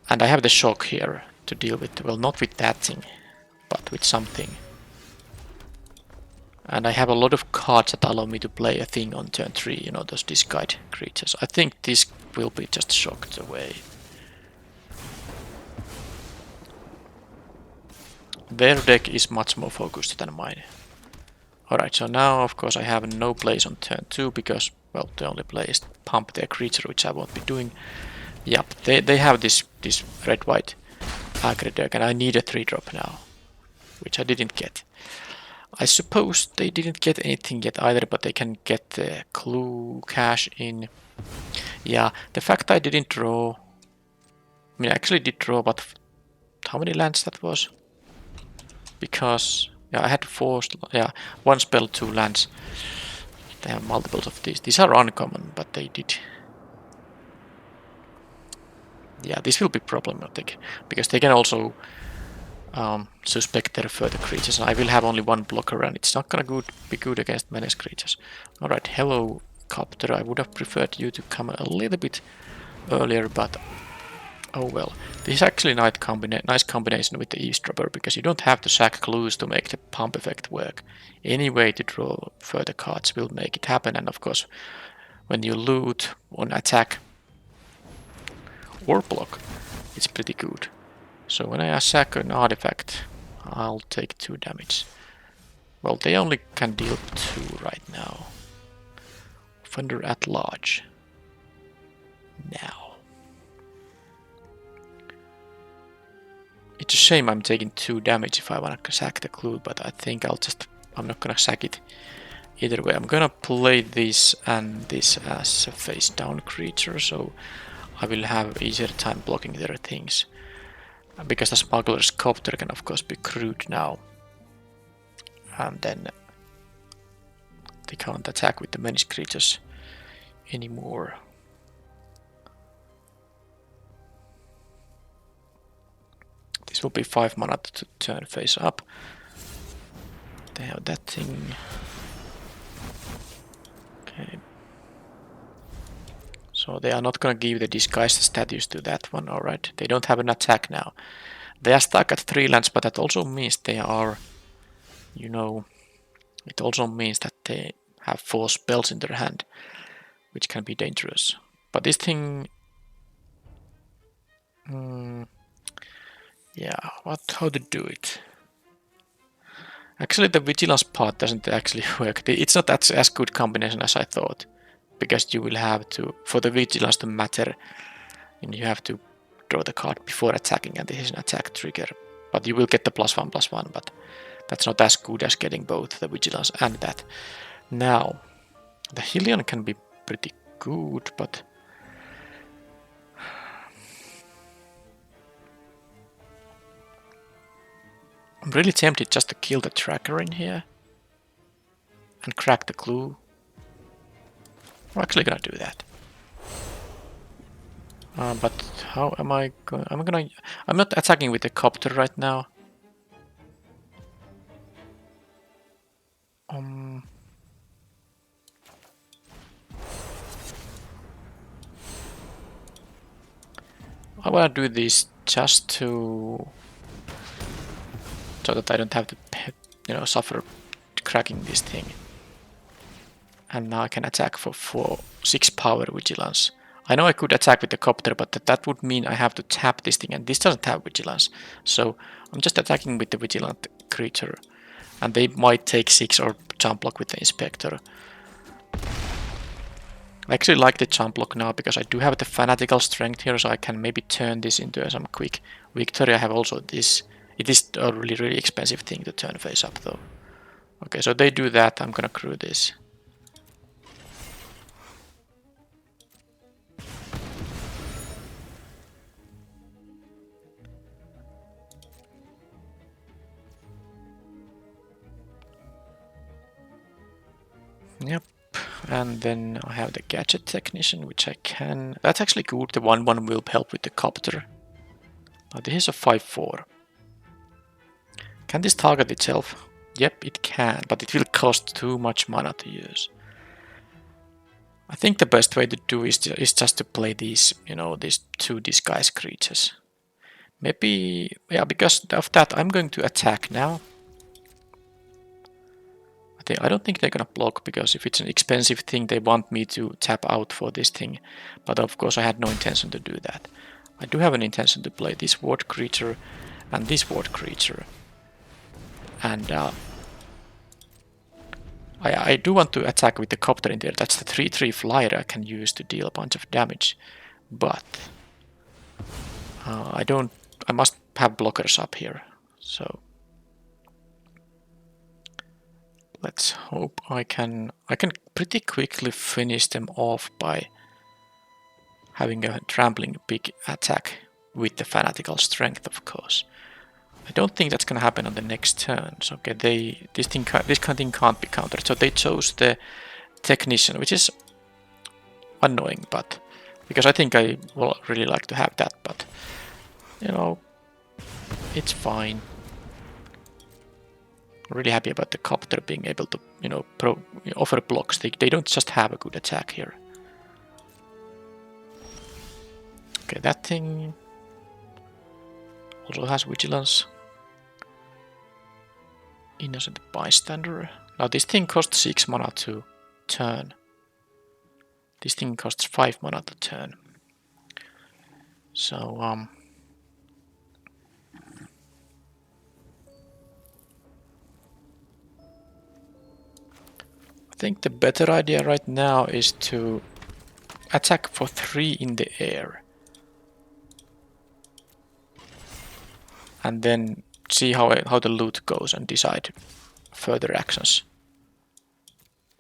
And I have the shock here to deal with. Well, not with that thing, but with something. And I have a lot of cards that allow me to play a thing on turn 3, you know, those disguise creatures. I think this will be just shocked away. Their deck is much more focused than mine. Alright, so now of course I have no plays on turn 2 because, well, the only play is pump their creature, which I won't be doing. Yep, they have this red-white Agridirk, and I need a 3-drop now, which I didn't get. I suppose they didn't get anything yet either, but they can get the clue cash in. Yeah, the fact I didn't draw... I mean, I actually did draw, but how many lands that was? Because, yeah, I had 4... Yeah, 1 spell, 2 lands. They have multiples of these. These are uncommon, but they did... Yeah, this will be problematic, because they can also suspect their further creatures. I will have only 1 blocker, and it's not gonna be good against menace creatures. Alright, hello, Copter. I would have preferred you to come a little bit earlier, but oh well. This is actually a nice combination with the Eavesdropper, because you don't have to sack clues to make the pump effect work. Any way to draw further cards will make it happen, and of course, when you loot on attack or block, it's pretty good. So when I sack an artifact, I'll take 2 damage. Well, they only can deal 2 right now. Offender at large. Now. It's a shame I'm taking 2 damage if I want to sack the clue, but I think I'm not gonna sack it either way. I'm gonna play this and this as a face down creature, so I will have easier time blocking their things. Because the smuggler's copter can of course be crude now. And then they can't attack with the menace creatures anymore. This will be 5 mana to turn face up. They have that thing. Okay. So they are not gonna give the disguised status to that one, alright. They don't have an attack now. They are stuck at 3 lands, but that also means they are, you know, it also means that they have 4 spells in their hand, which can be dangerous. But this thing... yeah, how to do it? Actually, the vigilance part doesn't actually work. It's not as good combination as I thought. Because you will have to, for the vigilance to matter, and you have to draw the card before attacking, and this is an attack trigger. But you will get the +1/+1, but that's not as good as getting both the vigilance and that. Now, the Hillion can be pretty good, but... I'm really tempted just to kill the tracker in here and crack the clue. I'm actually gonna do that. But how am I going? I'm not attacking with the copter right now. I wanna do this just so that I don't have to, suffer cracking this thing. And now I can attack for 6 power vigilance. I know I could attack with the copter, but that would mean I have to tap this thing, and this doesn't have vigilance. So I'm just attacking with the vigilant creature, and they might take 6 or jump block with the inspector. I actually like the jump block now because I do have the fanatical strength here, so I can maybe turn this into some quick victory. I have also this. It is a really expensive thing to turn face up though. Okay, so they do that. I'm gonna crew this. Yep, and then I have the gadget technician, which I can... That's actually good, the 1/1 will help with the copter. Now this is a 5/4. Can this target itself? Yep, it can, but it will cost too much mana to use. I think the best way to do is just to play these, these 2 disguise creatures. Maybe, yeah, because of that I'm going to attack now. I don't think they're gonna block, because if it's an expensive thing they want me to tap out for this thing. But of course I had no intention to do that. I do have an intention to play this ward creature and this ward creature. And I do want to attack with the copter in there. That's the 3/3 flyer I can use to deal a bunch of damage. But I I must have blockers up here. So let's hope I can pretty quickly finish them off by having a trampling big attack with the fanatical strength, of course. I don't think that's gonna happen on the next turn. So okay, this kind of thing can't be countered. So they chose the technician, which is annoying, but because I think I will really like to have that, but you know, it's fine. I'm really happy about the copter being able to, you know, offer blocks. They don't just have a good attack here. Okay, that thing also has vigilance. Innocent bystander. Now this thing costs 6 mana to turn. This thing costs 5 mana to turn. So I think the better idea right now is to attack for 3 in the air. And then see how the loot goes and decide further actions.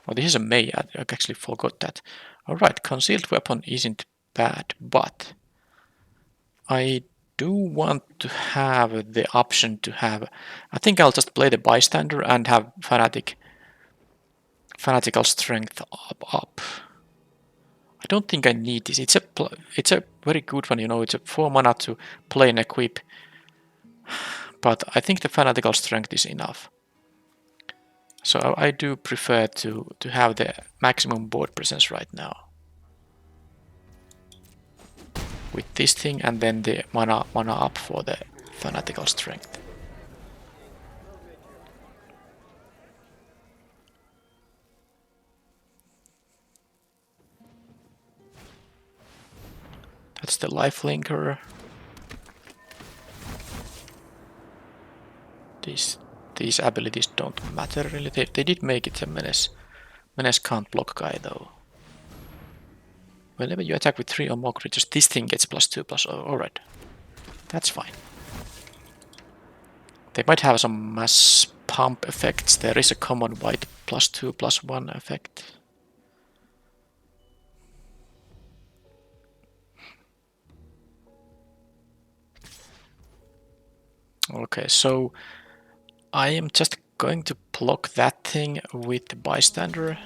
Oh, this is a May. I actually forgot that. Alright, concealed weapon isn't bad, but I do want to have the option to have... I think I'll just play the bystander and have fanatical strength up. I don't think I need this. It's a very good one, you know. It's a 4 mana to play and equip. But I think the fanatical strength is enough. So I do prefer to have the maximum board presence right now. With this thing and then the mana up for the fanatical strength. That's the lifelinker. These abilities don't matter really. They did make it a menace. Menace can't block guy though. Whenever you attack with 3 or more creatures, this thing gets +2/+0. Alright. That's fine. They might have some mass pump effects. There is a common white +2/+1 effect. Okay, so I am just going to block that thing with the bystander.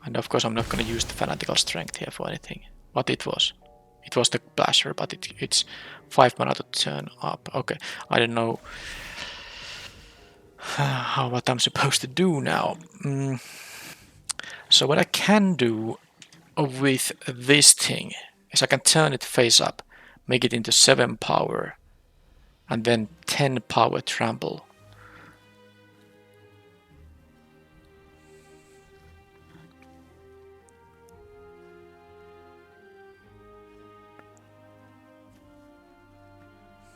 And of course I'm not going to use the fanatical strength here for anything. What it was. It was the basher, but it's 5 mana to turn up. Okay, I don't know what I'm supposed to do now. So what I can do with this thing is I can turn it face up, make it into 7 power, and then 10 power trample.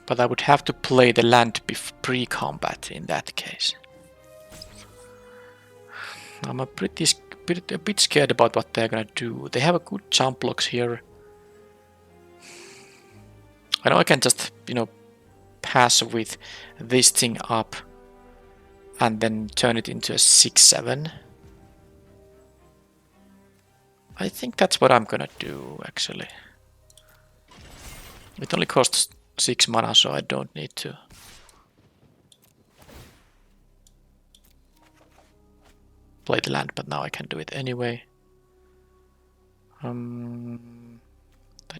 But I would have to play the land pre-combat in that case. I'm a bit scared about what they're gonna do. They have a good jump blocks here. I know I can just, you know, pass with this thing up and then turn it into a 6/7. I think that's what I'm gonna do actually. It only costs 6 mana, so I don't need to. Play the land, but now I can do it anyway. I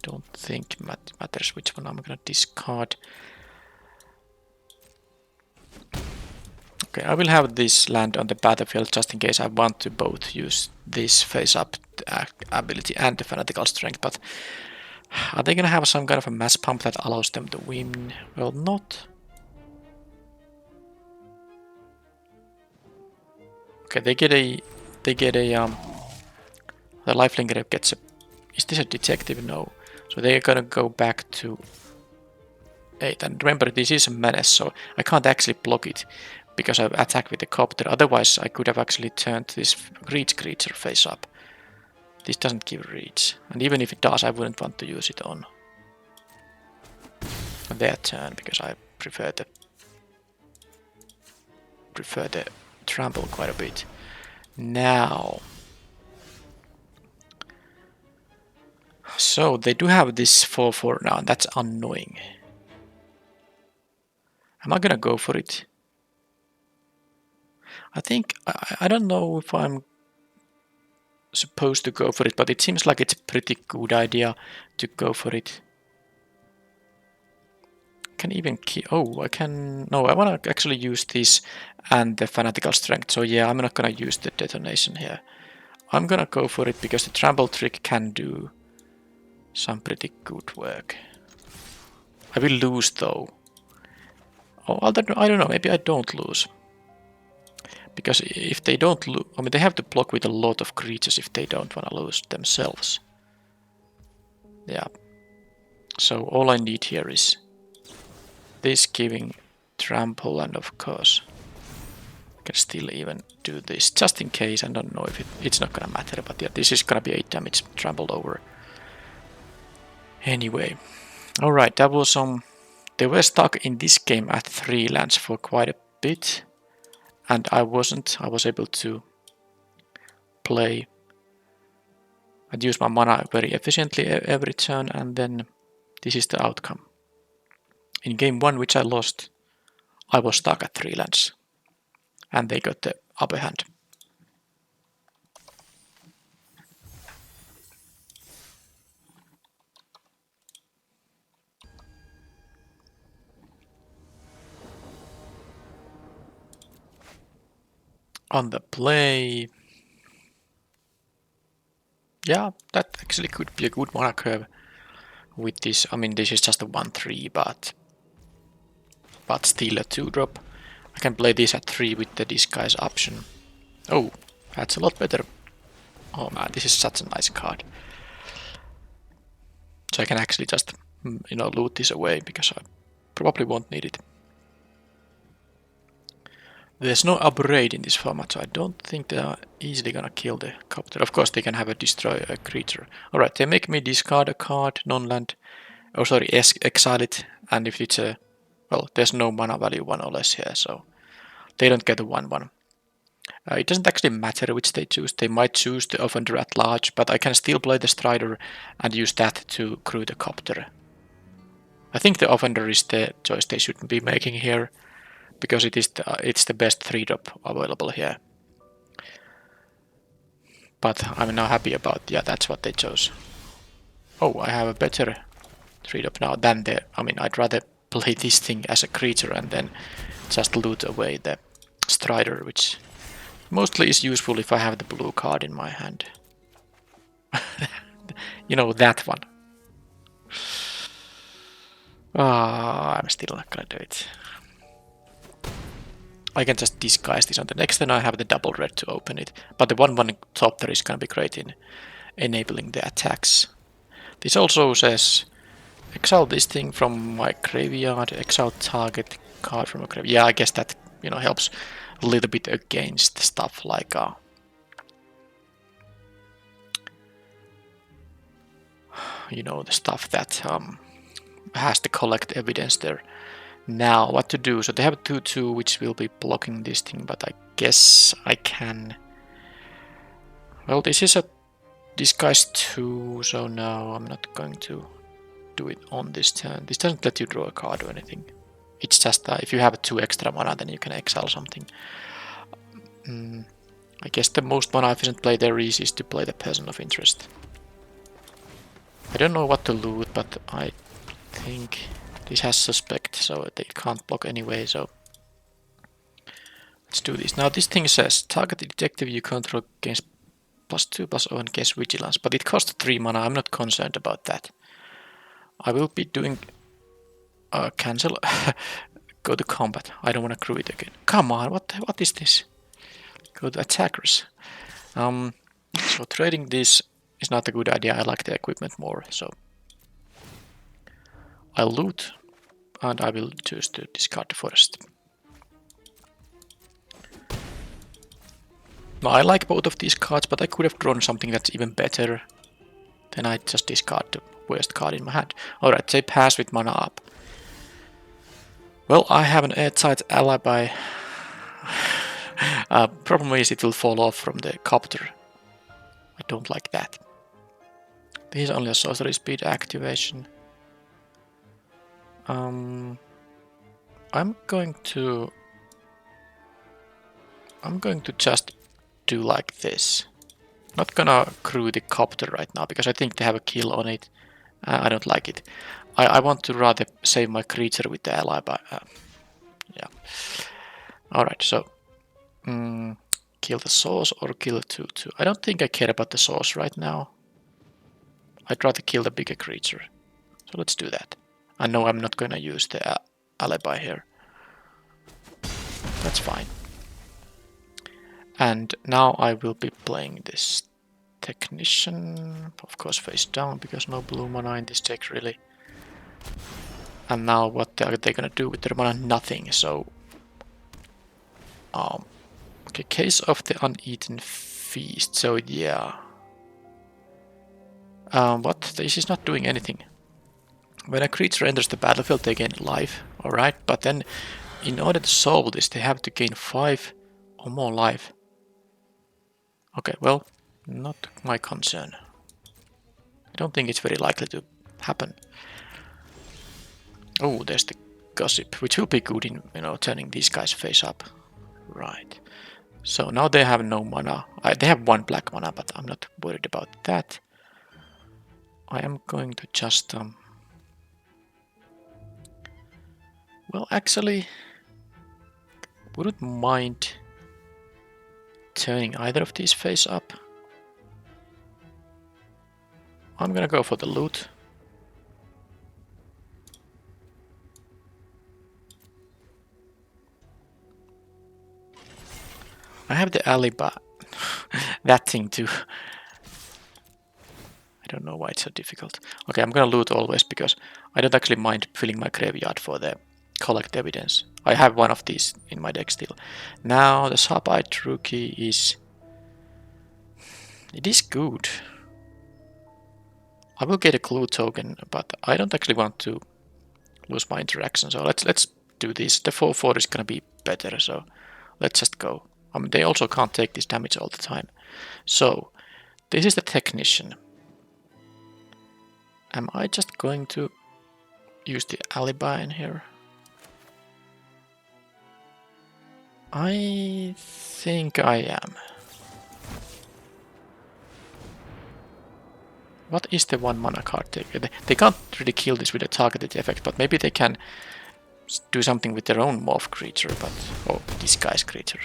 don't think it matters which one I'm gonna discard. Okay, I will have this land on the battlefield just in case I want to both use this face-up ability and the fanatical strength, but are they gonna have some kind of a mass pump that allows them to win? Well, not. Okay, they get a the lifelinker gets a... Is this a detective? No. So they're gonna go back to 8. And remember, this is a menace, so I can't actually block it because I've attacked with the copter. Otherwise, I could have actually turned this reach creature face up. This doesn't give reach. And even if it does, I wouldn't want to use it on. their turn because I prefer the trample quite a bit. Now, so they do have this 4/4 now, and that's annoying. Am I gonna go for it? I think I don't know if I'm supposed to go for it, but it seems like it's a pretty good idea to go for it. Can even I can. No, I want to actually use this and the fanatical strength. So yeah, I'm not gonna use the detonation here. I'm gonna go for it because the trample trick can do some pretty good work. I will lose though. Oh, I don't know. Maybe I don't lose. Because if they don't lose, I mean, they have to block with a lot of creatures if they don't want to lose themselves. Yeah. So all I need here is this giving trample, and of course I can still even do this just in case. I don't know if it's not gonna matter, but yeah, this is gonna be 8 damage trampled over. Anyway, alright, that was they were stuck in this game at 3 lands for quite a bit, and I wasn't. I was able to play and use my mana very efficiently every turn, and then this is the outcome. In game 1, which I lost, I was stuck at 3 lands, and they got the upper hand. On the play, yeah, that actually could be a good mana curve with this. I mean, this is just a 1/3, but still a 2-drop. I can play this at 3 with the disguise option. Oh, that's a lot better. Oh man, this is such a nice card. So I can actually just, loot this away because I probably won't need it. There's no upgrade in this format, so I don't think they are easily gonna kill the copter. Of course, they can have a destroy a creature. Alright, they make me discard a card, non-land. Oh, sorry, exile it. And if it's a... Well, there's no mana value 1 or less here, so they don't get a 1/1. It doesn't actually matter which they choose. They might choose the offender at large, but I can still play the strider and use that to crew the copter. I think the offender is the choice they shouldn't be making here, because it's the best 3-drop available here. But I'm now happy about, yeah, that's what they chose. Oh, I have a better 3-drop now than I'd rather play this thing as a creature and then just loot away the strider, which mostly is useful if I have the blue card in my hand. You know, that one. I'm still not gonna do it. I can just disguise this on the next, then I have the double red to open it. But the 1/1 top there is gonna be great in enabling the attacks. This also says exile this thing from my graveyard, exile target card from a graveyard. Yeah, I guess that helps a little bit against stuff like the stuff that has to collect evidence there. Now, what to do? So they have 2/2, which will be blocking this thing, but I guess I can... Well, this is a disguise 2, so no, I'm not going to do it on this turn. This doesn't let you draw a card or anything. It's just if you have 2 extra mana, then you can exile something. I guess the most mana efficient play there is to play the person of interest. I don't know what to loot, but I think this has suspect, so they can't block anyway, so let's do this. Now this thing says, target the detective you control gains +2/+0 against vigilance, but it costs 3 mana, I'm not concerned about that. I will be doing... cancel. Go to combat, I don't want to crew it again. Come on, what is this? Go to attackers. So trading this is not a good idea, I like the equipment more, so... I'll loot, and I will choose to discard the forest. Now, I like both of these cards, but I could have drawn something that's even better. Then I just discard the worst card in my hand. Alright, they pass with mana up. Well, I have an airtight alibi. Problem is it will fall off from the copter. I don't like that. This is only a sorcery speed activation. I'm going to just do like this. Not gonna crew the copter right now because I think they have a kill on it. I don't like it. I want to rather save my creature with the alibi. Yeah. Alright, so kill the source or kill the 2/2. I don't think I care about the source right now. I'd rather kill the bigger creature. So let's do that. I know I'm not gonna use the alibi here. That's fine. And now I will be playing this technician, of course face down because no blue mana in this deck really. And now what are they gonna do with their mana? Nothing. So okay, case of the uneaten feast. So yeah. What? This is not doing anything. When a creature enters the battlefield, they gain life. Alright, but then in order to solve this, they have to gain 5 or more life. Okay, well, not my concern. I don't think it's very likely to happen. Oh, there's the gossip, which will be good in, turning these guys face up. Right. So now they have no mana. They have 1 black mana, but I'm not worried about that. I am going to just... well, actually, wouldn't mind turning either of these face up. I'm gonna go for the loot. I have the alibi. That thing too. I don't know why it's so difficult. Okay, I'm gonna loot always because I don't actually mind filling my graveyard for the collect evidence. I have one of these in my deck still. Now the sub-eyed rookie is... it is good. I will get a clue token, but I don't actually want to lose my interaction. So let's do this. The 4/4 is gonna be better, so let's just go. They also can't take this damage all the time. So this is the technician. Am I just going to use the alibi in here? I think I am. What is the 1 mana card taker? They can't really kill this with a targeted effect, but maybe they can do something with their own morph creature, but... oh, disguise creature.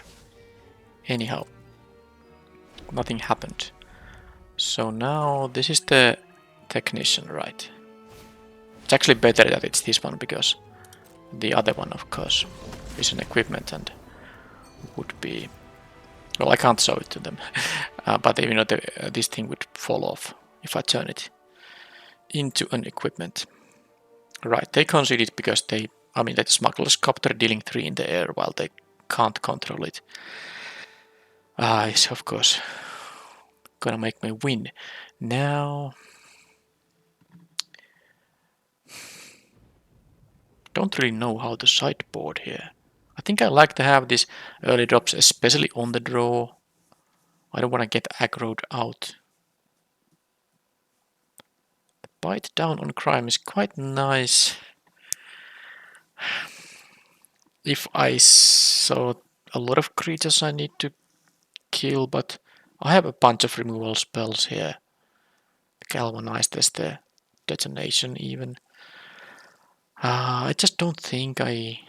Anyhow, nothing happened. So now this is the technician, right? It's actually better that it's this one because the other one, of course, is an equipment and would be... well, I can't show it to them, but this thing would fall off if I turn it into an equipment. Right, they conceded because they... I mean, that smuggler's copter dealing 3 in the air while they can't control it. It's of course gonna make me win. Now... don't really know how to sideboard here. I think I like to have these early drops, especially on the draw. I don't want to get aggroed out. The bite down on crime is quite nice. If I saw a lot of creatures I need to kill, but I have a bunch of removal spells here. Galvanized, there's the detonation even. I just don't think I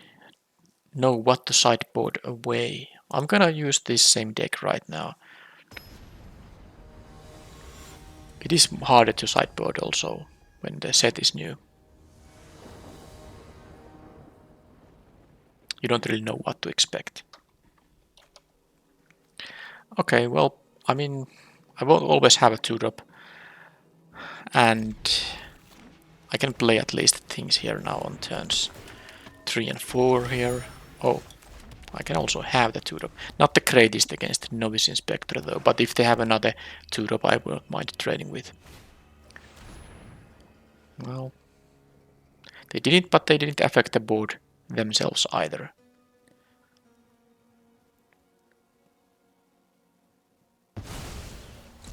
know what to sideboard away. I'm gonna use this same deck right now. It is harder to sideboard also when the set is new. You don't really know what to expect. Okay, well, I mean, I will always have a 2-drop. And I can play at least things here now on turns 3 and 4 here. Oh, I can also have the 2-drop. Not the greatest against Novice Inspector though, but if they have another 2-drop I won't mind trading with. Well, they didn't, but they didn't affect the board themselves either.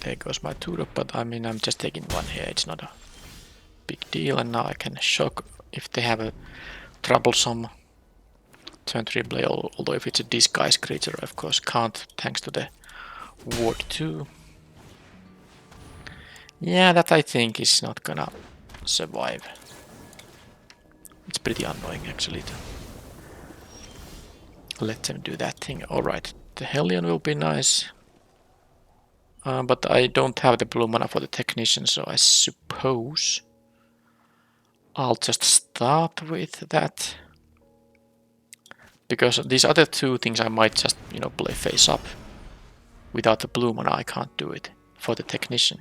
There goes my Tudor, but I mean I'm just taking one here, it's not a big deal, and now I can shock if they have a troublesome turn 3 play, although if it's a disguise creature I of course can't, thanks to the Ward 2. Yeah, that I think is not gonna survive. It's pretty annoying actually to let them do that thing. Alright, the Hellion will be nice. But I don't have the blue mana for the Technician, so I suppose I'll just start with that. Because these other two things I might just, you know, play face up. Without the blue mana I can't do it for the Technician.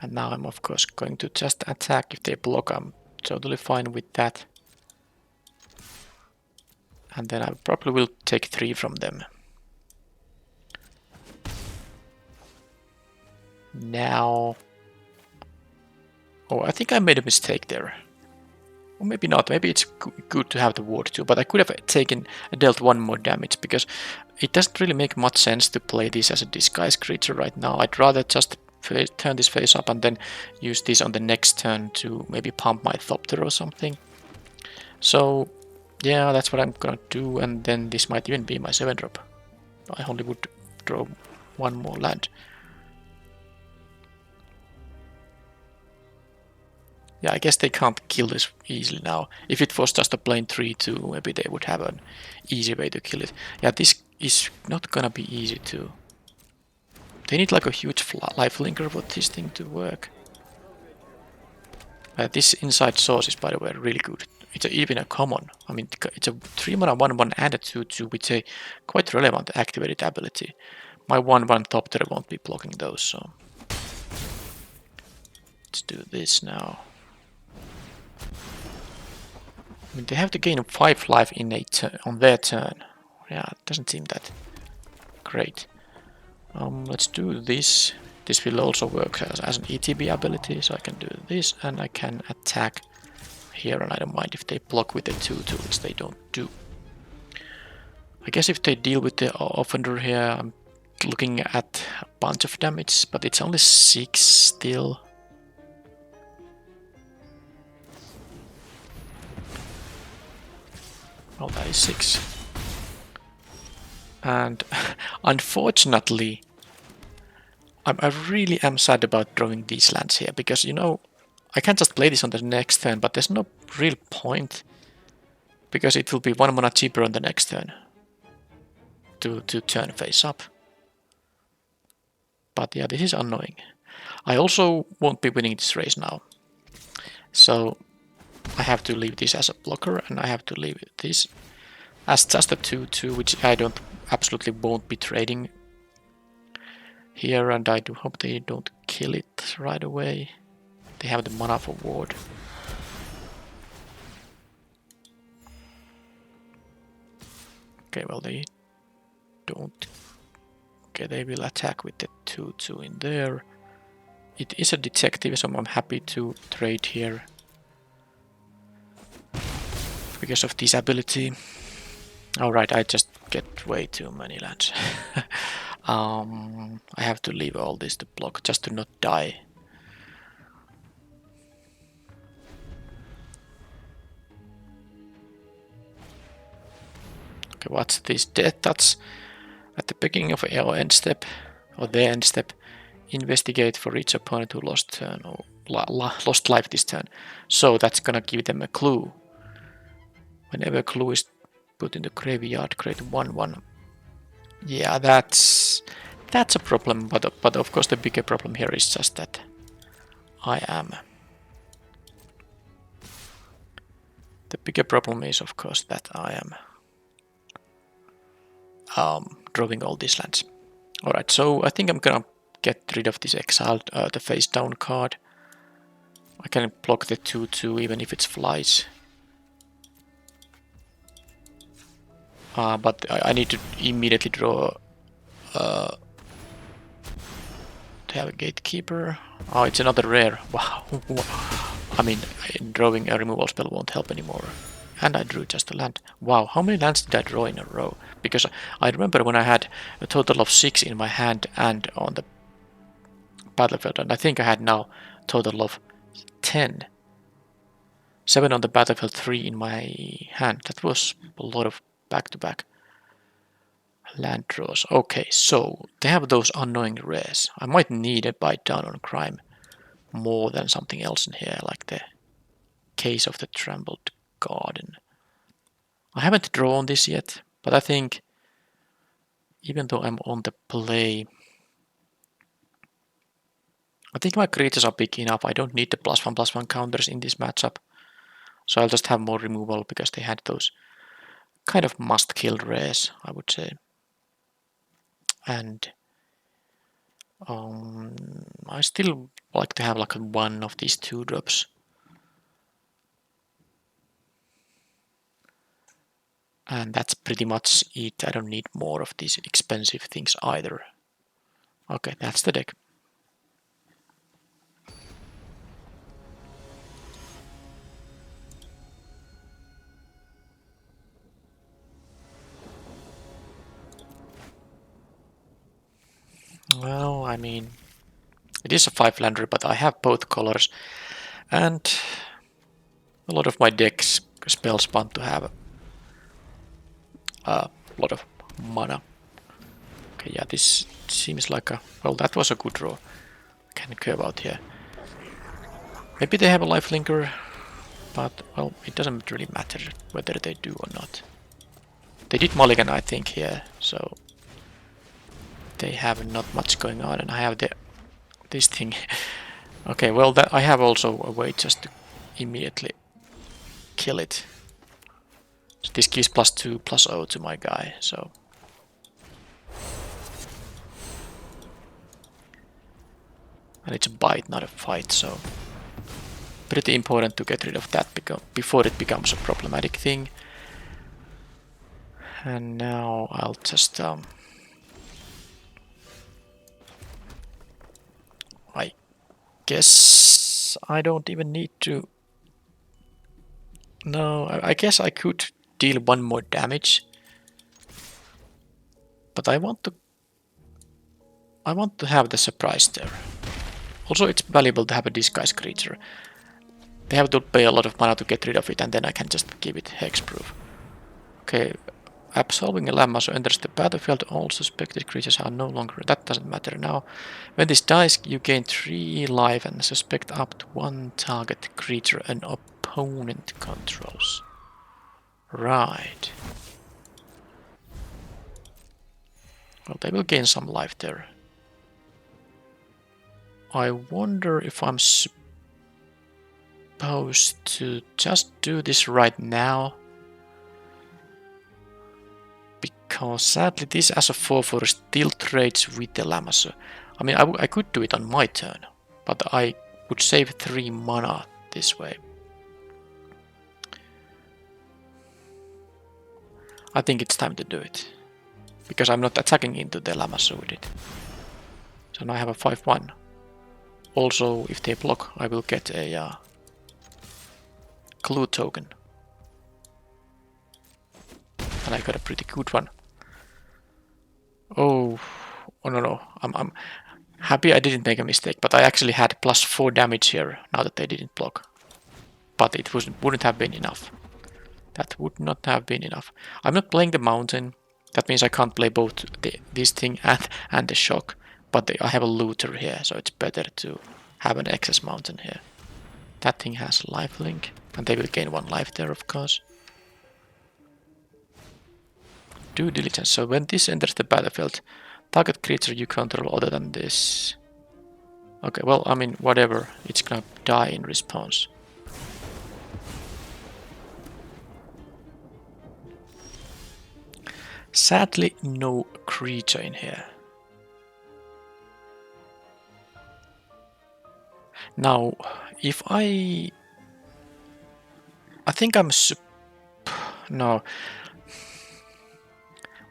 And now I'm of course going to just attack. If they block, I'm totally fine with that. And then I probably will take 3 from them. Now... Oh, I think I made a mistake there. Or maybe not, maybe it's good to have the Ward 2, but I could have dealt 1 more damage, because it doesn't really make much sense to play this as a disguise creature right now. I'd rather just turn this face up and then use this on the next turn to maybe pump my Thopter or something. So yeah, that's what I'm gonna do, and then this might even be my 7-drop. I only would draw 1 more land. Yeah, I guess they can't kill this easily now. If it was just a plain 3-2, maybe they would have an easy way to kill it. Yeah, this is not gonna be easy to... They need like a huge life linker for this thing to work. This inside source is, by the way, really good. It's even a common. I mean, it's a 3 mana 1/1 and a 2/2 with a quite relevant activated ability. My 1/1 Thopter won't be blocking those, so... Let's do this now. I mean, they have to gain 5 life in on their turn. Yeah, it doesn't seem that great. Let's do this. This will also work as an ETB ability, so I can do this, and I can attack here, and I don't mind if they block with the 2/2, which they don't do. I guess if they deal with the Offender here, I'm looking at a bunch of damage, but it's only 6 still. Oh, that is 6. And unfortunately, I really am sad about drawing these lands here, because, you know, I can't just play this on the next turn, but there's no real point, because it will be 1 mana cheaper on the next turn to turn face up. But yeah, this is annoying. I also won't be winning this race now, so I have to leave this as a blocker, and I have to leave this as just a 2/2, which I absolutely won't be trading here, and I do hope they don't kill it right away. They have the mana for ward. Okay, well they don't. Okay, they will attack with the 2/2 in there. It is a detective, so I'm happy to trade here because of this ability. Alright, I just get way too many lands. I have to leave all this to block just to not die. Okay, what's this? Death Touch. At the beginning of our end step, or their end step, investigate for each opponent who lost turn or lost life this turn. So that's gonna give them a clue. Whenever a clue is put in the graveyard, create 1/1. Yeah, that's a problem, but of course the bigger problem here is just that I am. The bigger problem is of course that I am drawing all these lands. Alright, so I think I'm gonna get rid of this exiled, the face down card. I can block the 2/2 even if it's flies. But I need to immediately draw They have a gatekeeper. Oh, it's another rare. Wow. I mean, drawing a removal spell won't help anymore. And I drew just a land. Wow, how many lands did I draw in a row? Because I remember when I had a total of 6 in my hand and on the battlefield, and I think I had now a total of 10. 7 on the battlefield, 3 in my hand. That was a lot of back-to-back land draws. Okay, so they have those annoying rares. I might need a bite down on crime more than something else in here, like the Case of the Trampled Garden. I haven't drawn this yet, but I think even though I'm on the play, I think my creatures are big enough. I don't need the +1/+1 counters in this matchup. So I'll just have more removal because they had those kind of must-kill rares, I would say. And I still like to have like one of these 2-drops. And that's pretty much it. I don't need more of these expensive things either. Okay, that's the deck. Well, I mean, it is a 5-lander, but I have both colors. And a lot of my decks spells want to have a lot of mana. Okay, yeah, this seems like a... Well, that was a good draw. Can curve out here. Maybe they have a lifelinker, but, well, it doesn't really matter whether they do or not. They did mulligan, I think, here, so they have not much going on, and I have this thing. Okay, well, I have also a way just to immediately kill it. So this gives +2/+0 to my guy, so... And it's a bite, not a fight, so... Pretty important to get rid of that before it becomes a problematic thing. And now I'll just... I guess I don't even need to... No, I guess I could deal 1 more damage. But I want to have the surprise there. Also, it's valuable to have a disguise creature. They have to pay a lot of mana to get rid of it, and then I can just give it hexproof. Okay, absolving a Lamazo enters the battlefield. All suspected creatures are no longer... That doesn't matter now. When this dies, you gain 3 life and suspect up to 1 target creature an opponent controls. Right. Well, they will gain some life there. I wonder if I'm supposed to just do this right now. Because sadly this as a 4/4 still trades with the Lamazo. I mean, I could do it on my turn, but I would save 3 mana this way. I think it's time to do it. Because I'm not attacking into the Lamazo with it. So now I have a 5/1. Also, if they block, I will get a clue token. And I got a pretty good one. Oh no. I'm happy I didn't make a mistake, but I actually had +4 damage here now that they didn't block. But it wouldn't have been enough. That would not have been enough. I'm not playing the mountain. That means I can't play both this thing and the shock. But I have a looter here, so it's better to have an excess mountain here. That thing has lifelink, and they will gain 1 life there, of course. Due diligence. So when this enters the battlefield, target creature you control other than this. Okay, well, I mean, whatever. It's gonna die in response. Sadly, no creature in here. Now, if I think I'm... No.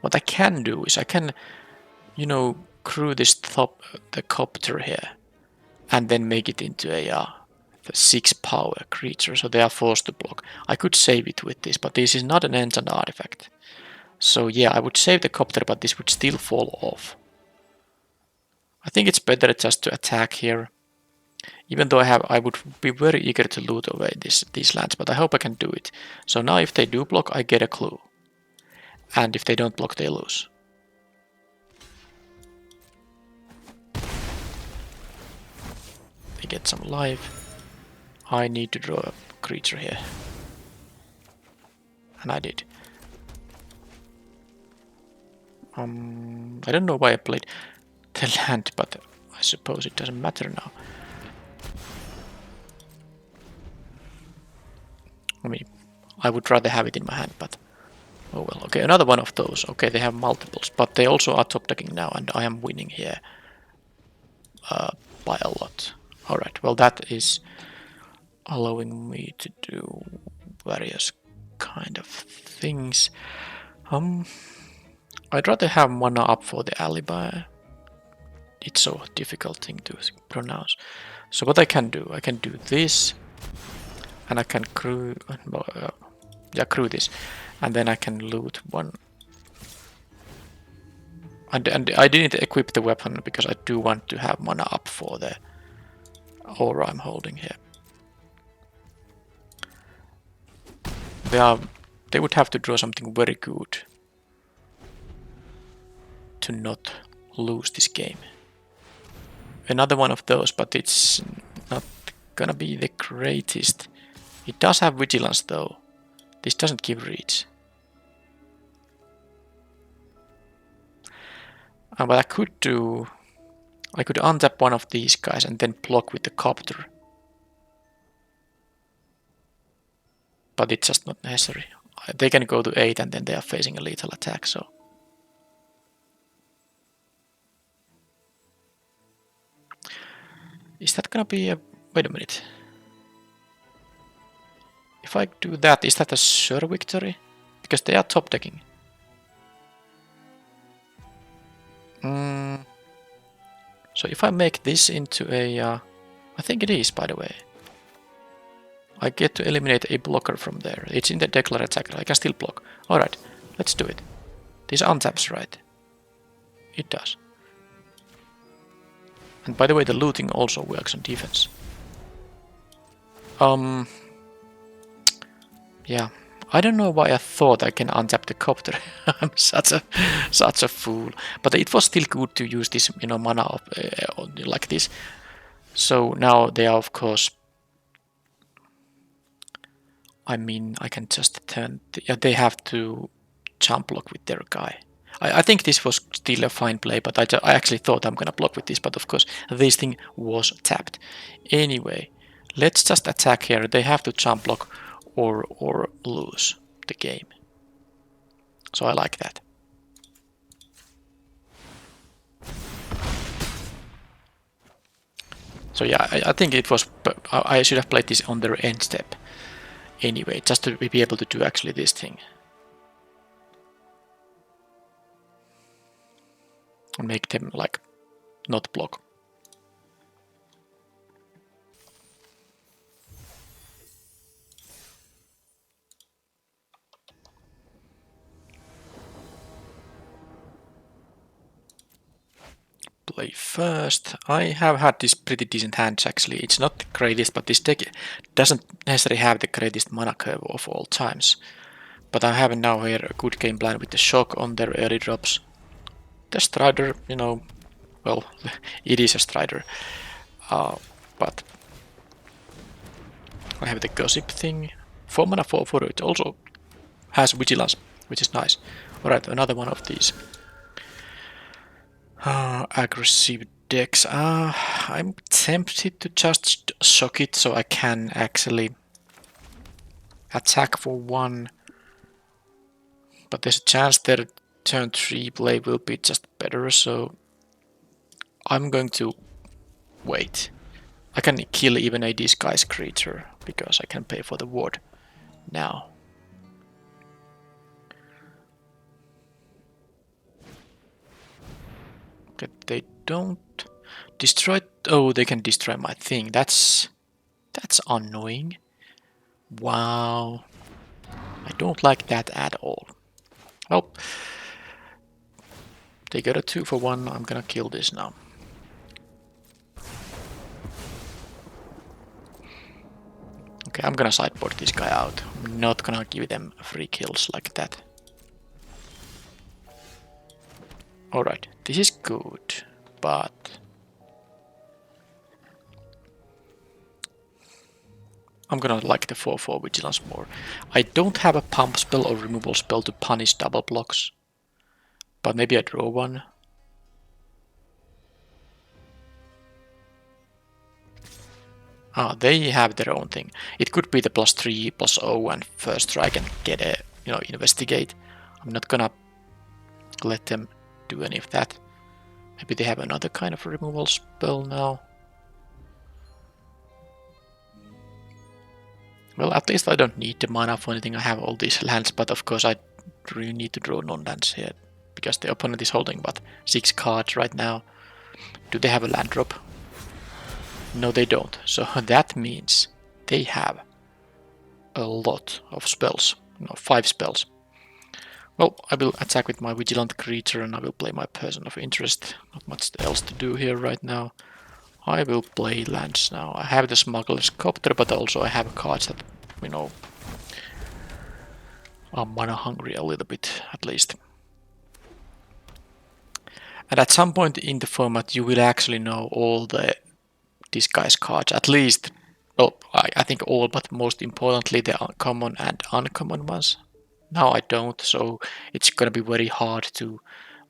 What I can do is I can, crew this the copter here, and then make it into a the 6 power creature, so they are forced to block. I could save it with this, but this is not an enchant artifact. So yeah, I would save the copter, but this would still fall off. I think it's better just to attack here. Even though I would be very eager to loot away these lands, but I hope I can do it. So now if they do block, I get a clue. And if they don't block, they lose. They get some life. I need to draw a creature here. And I did. I don't know why I played the land, but I suppose it doesn't matter now. I mean, I would rather have it in my hand, but oh well. Okay, another one of those. Okay, they have multiples, but they also are top decking now, and I am winning here by a lot. Alright, well that is allowing me to do various kind of things. I'd rather have mana up for the alibi. It's so difficult thing to pronounce. So what I can do this, and I can crew this, and then I can loot one. And I didn't equip the weapon because I do want to have mana up for the aura I'm holding here. They would have to draw something very good to not lose this game. Another one of those, but it's not gonna be the greatest. It does have vigilance though. This doesn't give reach. What I could do, I could untap one of these guys and then block with the copter. But it's just not necessary. They can go to 8 and then they are facing a lethal attack, so. Is that gonna be a... wait a minute. If I do that, is that a sure victory? Because they are top decking. So if I make this into a... I think it is, by the way. I get to eliminate a blocker from there. It's in the declare attacker. I can still block. Alright, let's do it. This untaps, right? It does. And by the way, the looting also works on defense. Yeah. I don't know why I thought I can untap the copter. I'm such a fool. But it was still good to use this, mana up, like this. So now they are, of course. I mean, I can just turn. They have to jump block with their guy. I think this was still a fine play, but I actually thought I'm gonna block with this. But of course, this thing was tapped. Anyway, let's just attack here. They have to jump block or lose the game. So I like that. So yeah, I think it was. I should have played this on their end step. Anyway, just to be able to do actually this thing. And make them like not block. Play first. I have had this pretty decent hands actually. It's not the greatest, but this deck doesn't necessarily have the greatest mana curve of all times. But I have now here a good game plan with the shock on their early drops. The Strider, well, it is a Strider. But I have the Gossip thing. 4 mana 4/4, it also has Vigilance, which is nice. Alright, another one of these. Aggressive decks. I'm tempted to just shock it so I can actually attack for 1. But there's a chance their turn 3 play will be just better, so I'm going to wait. I can kill even a disguise creature because I can pay for the ward now. Okay, they don't destroy. Oh, they can destroy my thing. That's annoying. Wow. I don't like that at all. Well, they got a 2 for 1. I'm gonna kill this now. Okay, I'm gonna sideboard this guy out. I'm not gonna give them free kills like that. Alright, this is good, but... I'm gonna like the 4-4 Vigilance more. I don't have a pump spell or removal spell to punish double blocks. But maybe I draw one. Ah, they have their own thing. It could be the +3, +0 and first strike and get a, investigate. I'm not gonna let them do any of that. Maybe they have another kind of removal spell now. Well, at least I don't need the mana for anything. I have all these lands, but of course I really need to draw non-lands here. Because the opponent is holding, but 6 cards right now. Do they have a land drop? No, they don't. So that means they have a lot of spells. 5 spells. Well, I will attack with my Vigilant Creature and I will play my Person of Interest. Not much else to do here right now. I will play lands now. I have the Smuggler's Copter, but also I have cards that, are mana hungry a little bit, at least. And at some point in the format, you will actually know all the disguise cards, at least, well, I think all, but most importantly, the common and uncommon ones. Now I don't, so it's gonna be very hard to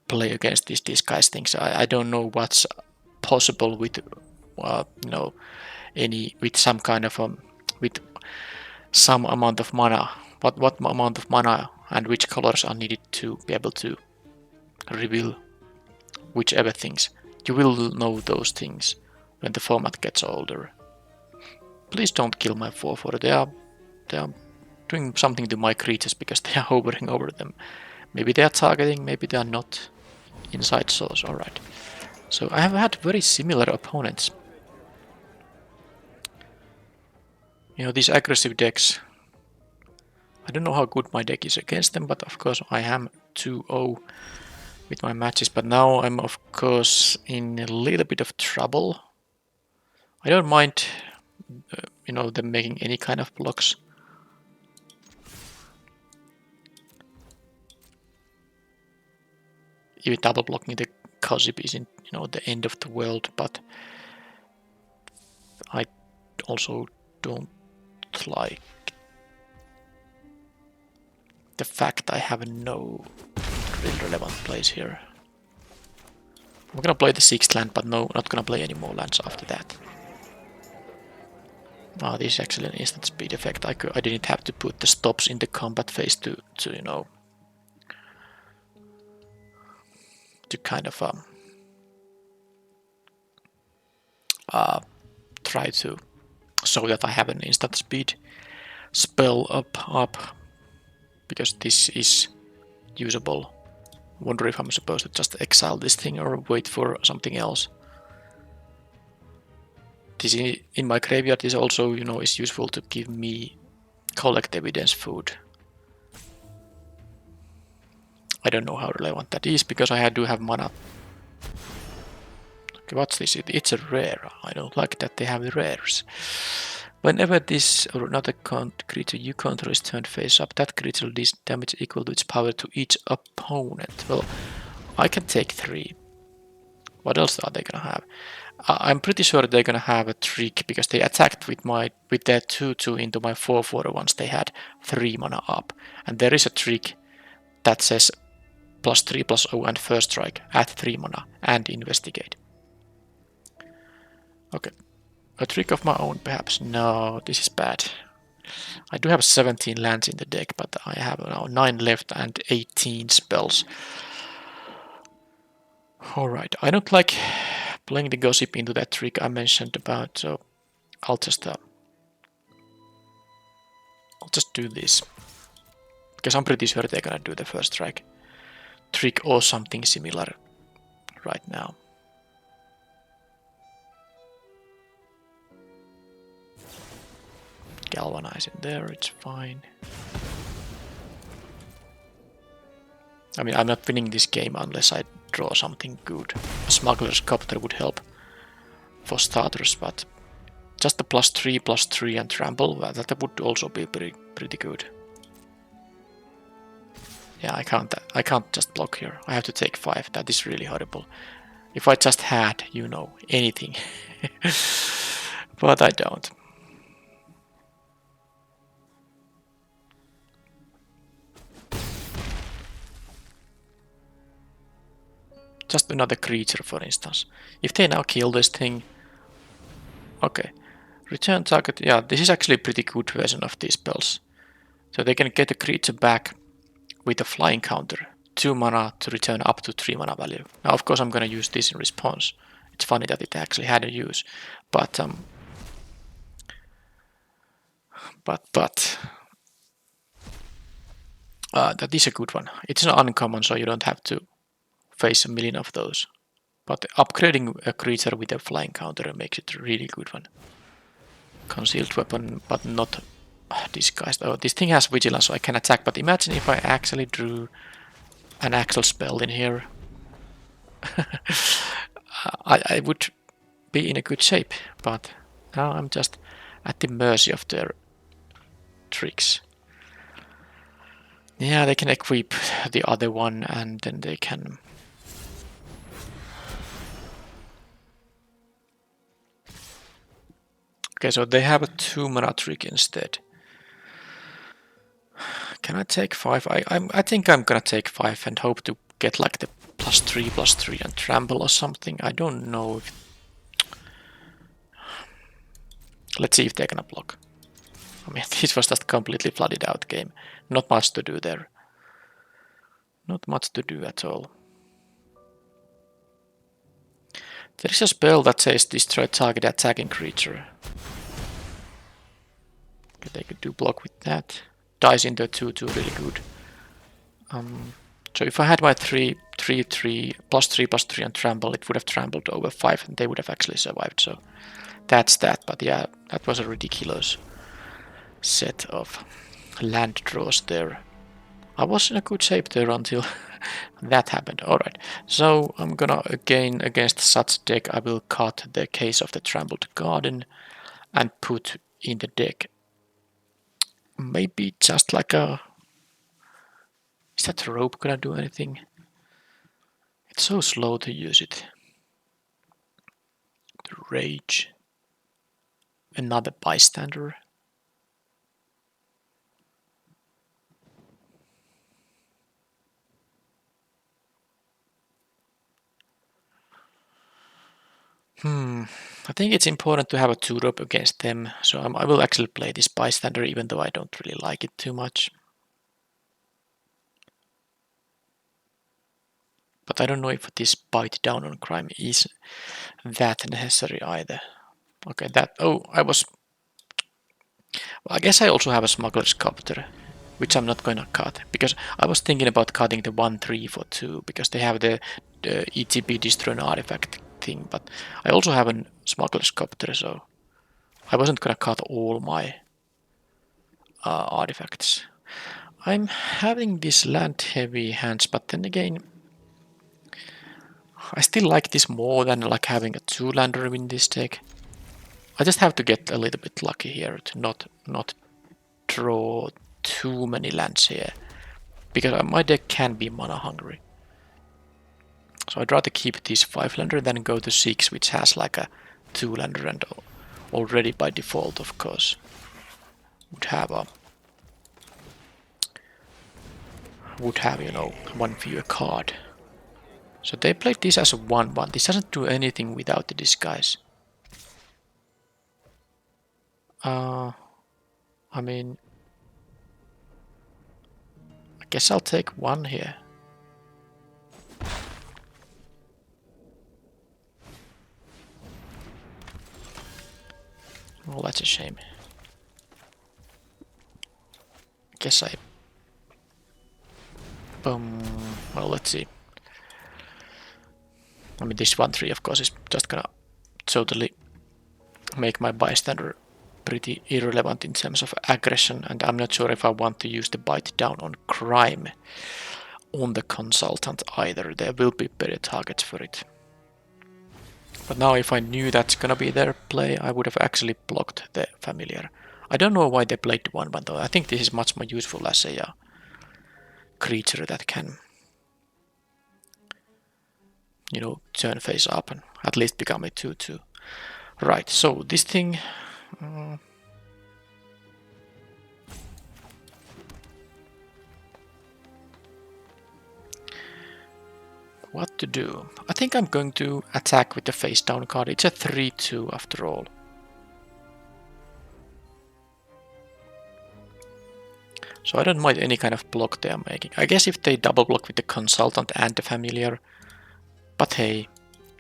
play against these disguise things. I don't know what's possible with, with some kind of with some amount of mana. What amount of mana and which colors are needed to be able to reveal whichever things. You will know those things when the format gets older. Please don't kill my 4-4. They are doing something to my creatures because they are hovering over them. Maybe they are targeting, maybe they are not. Inside source, alright. So I have had very similar opponents. These aggressive decks. I don't know how good my deck is against them, but of course I am 2-0 with my matches. But now I'm of course in a little bit of trouble. I don't mind, them making any kind of blocks. Even double blocking the Khazib isn't, the end of the world, but I also don't like the fact I have no real relevant plays here. I'm gonna play the 6th land, but no, not gonna play any more lands after that. Ah, this is actually an instant speed effect. I didn't have to put the stops in the combat phase to kind of try to show that I have an instant speed spell up because this is usable. Wonder if I'm supposed to just exile this thing or wait for something else. This in my graveyard is also, is useful to give me collect evidence food. I don't know how relevant that is because I do have mana. Okay, what's this? It's a rare. I don't like that they have the rares. Whenever this or another creature you control is turned face up, that creature deals damage equal to its power to each opponent. Well, I can take 3. What else are they gonna have? I'm pretty sure they're gonna have a trick because they attacked with their 2/2 into my 4/4 once they had 3 mana up. And there is a trick that says +3/+0 and first strike at 3 mana and investigate. Okay. A trick of my own, perhaps. No, this is bad. I do have 17 lands in the deck, but I have now 9 left and 18 spells. Alright, I don't like playing the gossip into that trick I mentioned about, so I'll just do this. Because I'm pretty sure they're gonna do the first strike trick or something similar. right now. Galvanize in there, it's fine. I mean, I'm not winning this game unless I draw something good. A Smuggler's Copter would help for starters, but just the +3/+3 and trample, well, that would also be pretty good. Yeah, I can't just block here. I have to take 5. That is really horrible. If I just had, you know, anything. But I don't. Just another creature, for instance. If they now kill this thing... Okay. Return target... Yeah, this is actually a pretty good version of these spells. So they can get a creature back with a flying counter. 2 mana to return up to 3 mana value. Now, of course, I'm gonna use this in response. It's funny that it actually had a use. But that is a good one. It's an uncommon, so you don't have to face a million of those. But upgrading a creature with a flying counter makes it a really good one. Concealed weapon, but not disguised. Oh, this thing has vigilance, so I can attack. But imagine if I actually drew an actual spell in here. I would be in a good shape, but now I'm just at the mercy of their tricks. Yeah, they can equip the other one and then they can... Okay, so they have a 2 mana trick instead. Can I take 5? I think I'm gonna take 5 and hope to get like the +3/+3 and trample or something. I don't know if... Let's see if they're gonna block. I mean, this was just completely flooded out game. Not much to do there. Not much to do at all. There is a spell that says destroy target attacking creature. Okay, they could do block with that. Dies into 2/2, really good. So if I had my 3/3 +3/+3 and trample, it would have trampled over 5 and they would have actually survived. So that's that. But yeah, that was a ridiculous set of land draws there. I was in a good shape there until that happened. Alright, so I'm gonna again, against such deck, I will cut the Case of the Trampled Garden and put in the deck maybe just like a... Is that rope gonna do anything? It's so slow to use it. The Rage. Another Bystander. I think it's important to have a 2-drop against them, so I will actually play this Bystander even though I don't really like it too much. But I don't know if this Bite Down on Crime is that necessary either. Okay, that... Oh, I was... Well, I guess I also have a Smuggler's Copter, which I'm not gonna cut, because I was thinking about cutting the 1/3 for 2, because they have the ETB Destroy an Artifact thing, but I also have a Smuggler's Copter, so I wasn't gonna cut all my artifacts. I'm having these land-heavy hands, but then again, I still like this more than like having a 2-lander in this deck. I just have to get a little bit lucky here to not draw too many lands here, because my deck can be mana hungry. So I'd rather keep this 5-lander than go to 6, which has like a 2-lander and already by default, of course, would have you know, one fewer card. So they played this as a 1/1. This doesn't do anything without the disguise. I mean, I guess I'll take 1 here. Well, that's a shame. I guess I... well, let's see. I mean, this 1-3 of course is just gonna totally make my bystander pretty irrelevant in terms of aggression, and I'm not sure if I want to use the bite down on crime on the consultant either. There will be better targets for it. But now if I knew that's gonna be their play, I would have actually blocked the familiar. I don't know why they played the 1-1 though. I think this is much more useful as a creature that can, you know, turn face up and at least become a 2-2. Right, so this thing... what to do? I think I'm going to attack with the face down card. It's a 3-2 after all. So I don't mind any kind of block they are making. I guess if they double block with the consultant and the familiar, but hey,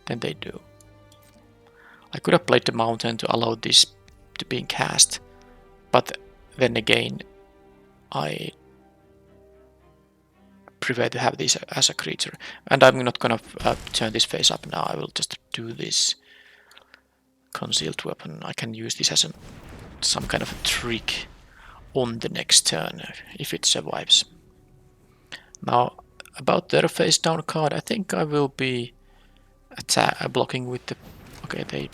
then they do. I could have played the mountain to allow this to be cast, but then again, I prefer to have this as a creature. And I'm not gonna turn this face up now. I will just do this concealed weapon. I can use this as some kind of a trick on the next turn if it survives. Now, about their face down card, I think I will be blocking with the... okay, they...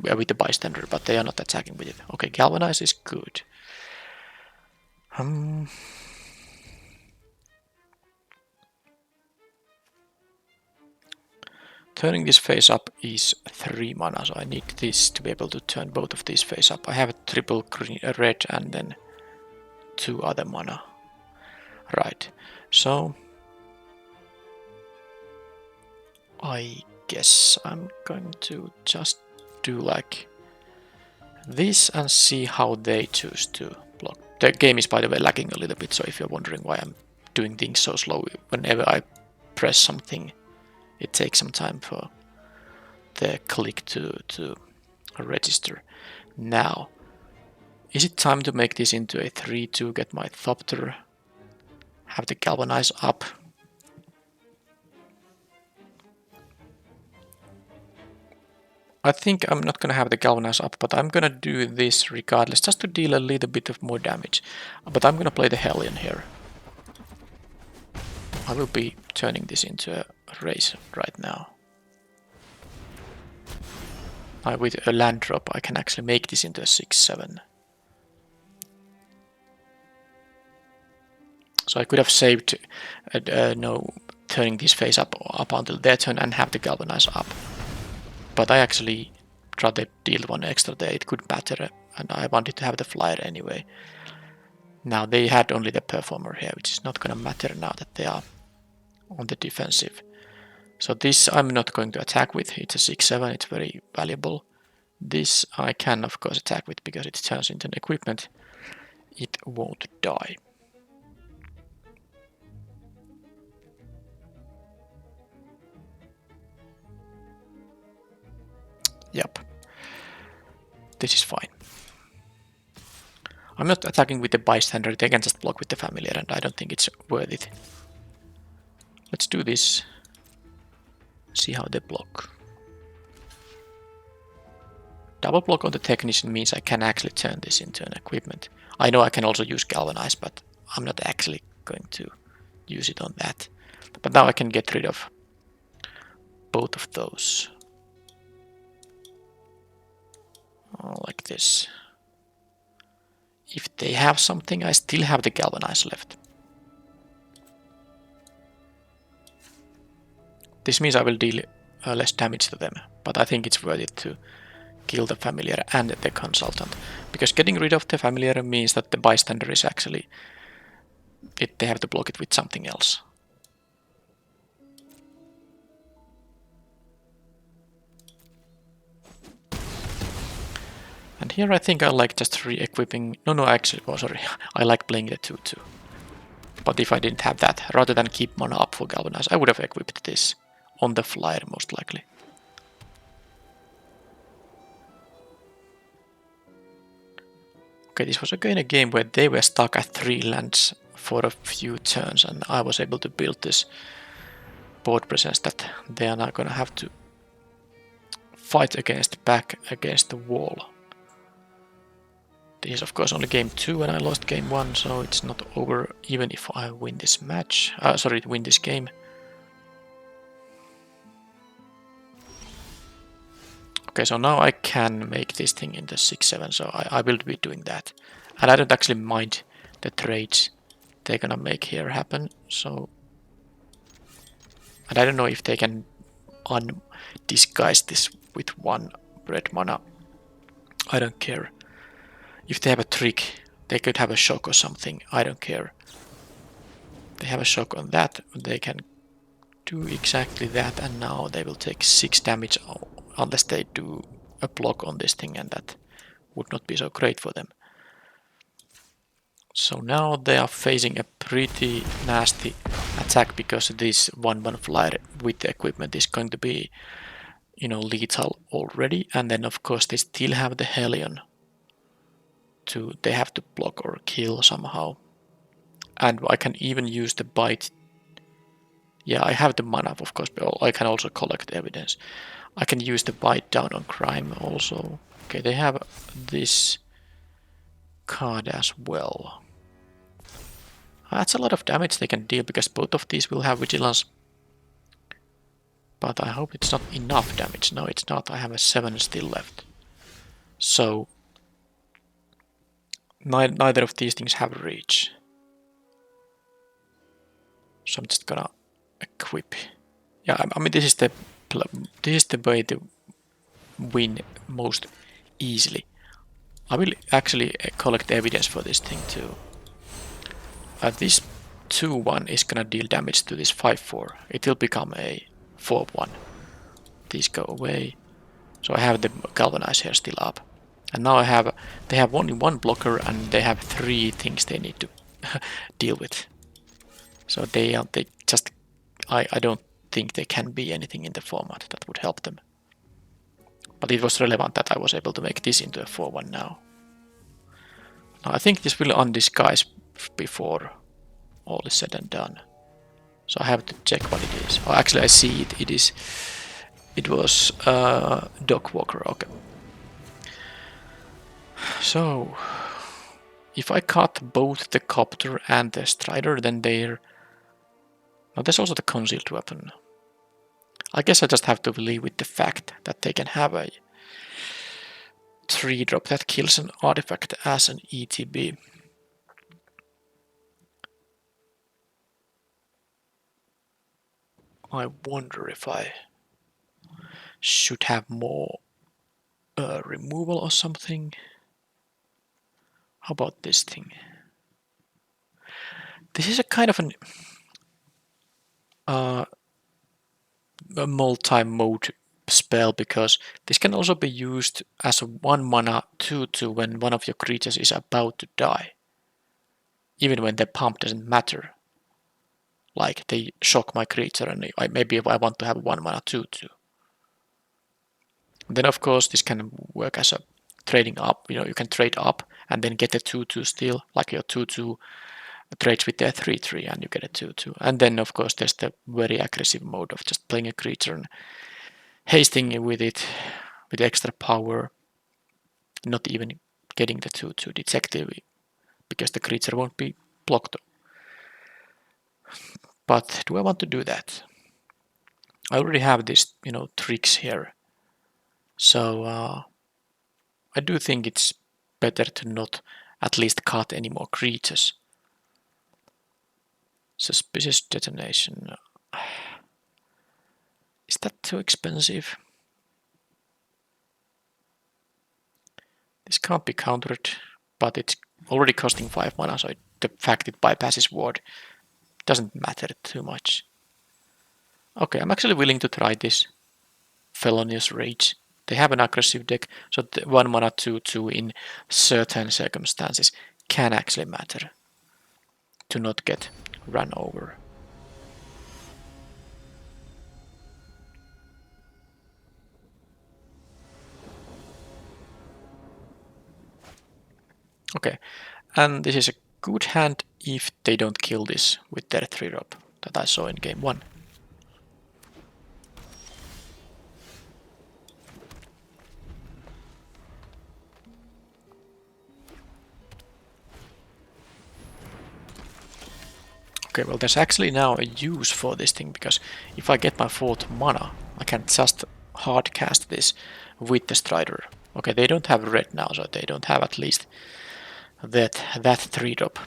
with the bystander, but they are not attacking with it. Okay, galvanize is good. Turning this face up is 3 mana, so I need this to be able to turn both of these face up. I have a triple green, red and then 2 other mana. Right, so I guess I'm going to just do like this and see how they choose to block. The game is, by the way, lagging a little bit, so if you're wondering why I'm doing things so slow, whenever I press something, it takes some time for the click to register. Now, is it time to make this into a 3-2, get my Thopter, have the galvanize up? I think I'm not gonna have the galvanize up, but I'm gonna do this regardless, just to deal a little bit of more damage. But I'm gonna play the Hellion here. I will be turning this into a race right now. With a land drop, I can actually make this into a 6-7. So I could have saved turning this face up until their turn and have the galvanize up. But I actually rather deal 1 extra there. It could matter, and I wanted to have the flyer anyway. Now they had only the performer here, which is not gonna matter now that they are on the defensive. So this I'm not going to attack with. It's a 6-7, it's very valuable. This I can of course attack with because it turns into an equipment. It won't die. Yep. This is fine. I'm not attacking with the bystander, they can just block with the familiar, and I don't think it's worth it. Let's do this. See how they block. Double block on the technician means I can actually turn this into an equipment. I know I can also use galvanize, but I'm not actually going to use it on that. But now I can get rid of both of those. Like this. If they have something, I still have the galvanize left. This means I will deal less damage to them, but I think it's worth it to kill the familiar and the consultant, because getting rid of the familiar means that the bystander is actually... they have to block it with something else. And here I think I like just re-equipping... No, actually, oh sorry, I like playing the 2-2. But if I didn't have that, rather than keep mana up for galvanize, I would have equipped this on the flyer most likely. Okay, this was again a game where they were stuck at 3 lands for a few turns, and I was able to build this board presence that they are now gonna have to fight back against the wall. This is of course only game 2 and I lost game 1, so it's not over even if I win this match. Win this game. Okay, so now I can make this thing into 6-7, so I will be doing that. And I don't actually mind the trades they're gonna make here happen, so... And I don't know if they can disguise this with 1 red mana. I don't care. If they have a trick, they could have a shock or something, I don't care. They have a shock on that, they can do exactly that, and now they will take 6 damage unless they do a block on this thing, and that would not be so great for them. So now they are facing a pretty nasty attack because this 1/1 flyer with the equipment is going to be, you know, lethal already, and then of course they still have the Hellion they have to block or kill somehow. And I can even use the bite. Yeah, I have the mana, of course, but I can also collect evidence. I can use the bite down on crime also. Okay, they have this card as well. That's a lot of damage they can deal because both of these will have vigilance. But I hope it's not enough damage. No, it's not. I have a 7 still left. So neither of these things have reach. So I'm just gonna equip. Yeah, I mean this is the way to win most easily. I will actually collect evidence for this thing too. This 2-1 is gonna deal damage to this 5-4. It will become a 4-1. These go away. So I have the galvanize here still up. And now they have only 1 blocker and they have 3 things they need to deal with. So they just, I don't think there can be anything in the format that would help them. But it was relevant that I was able to make this into a 4-1 now. Now I think this will undisguise before all is said and done. So I have to check what it is. Oh, actually I see it. It was Dog Walker. Okay. So if I cut both the Copter and the Strider, then they're... Now there's also the Concealed Weapon. I guess I just have to live with the fact that they can have a 3-drop that kills an artifact as an ETB. I wonder if I should have more removal or something. How about this thing? This is a kind of a multi-mode spell because this can also be used as a 1 mana 2/2 when one of your creatures is about to die. Even when the pump doesn't matter. Like they shock my creature and maybe I want to have 1 mana 2/2. Then of course this can work as a trading up. You know, you can trade up and then get a 2/2 still, like your 2/2 trades with their 3/3 and you get a 2/2. And then of course there's the very aggressive mode of just playing a creature and hasting with it with extra power, not even getting the 2/2 detective because the creature won't be blocked. But do I want to do that? I already have these, you know, tricks here. So I do think it's better to not at least cut any more creatures. Suspicious detonation. Is that too expensive? This can't be countered, but it's already costing 5 mana, so the fact it bypasses ward doesn't matter too much. Okay, I'm actually willing to try this. Felonious Rage. They have an aggressive deck, so the 1 mana 2/2 in certain circumstances can actually matter to not get run over. Okay, and this is a good hand if they don't kill this with their 3-drop that I saw in game 1. Okay, well there's actually now a use for this thing, because if I get my 4th mana, I can just hard cast this with the Strider. Okay, they don't have red now, so they don't have at least that 3-drop.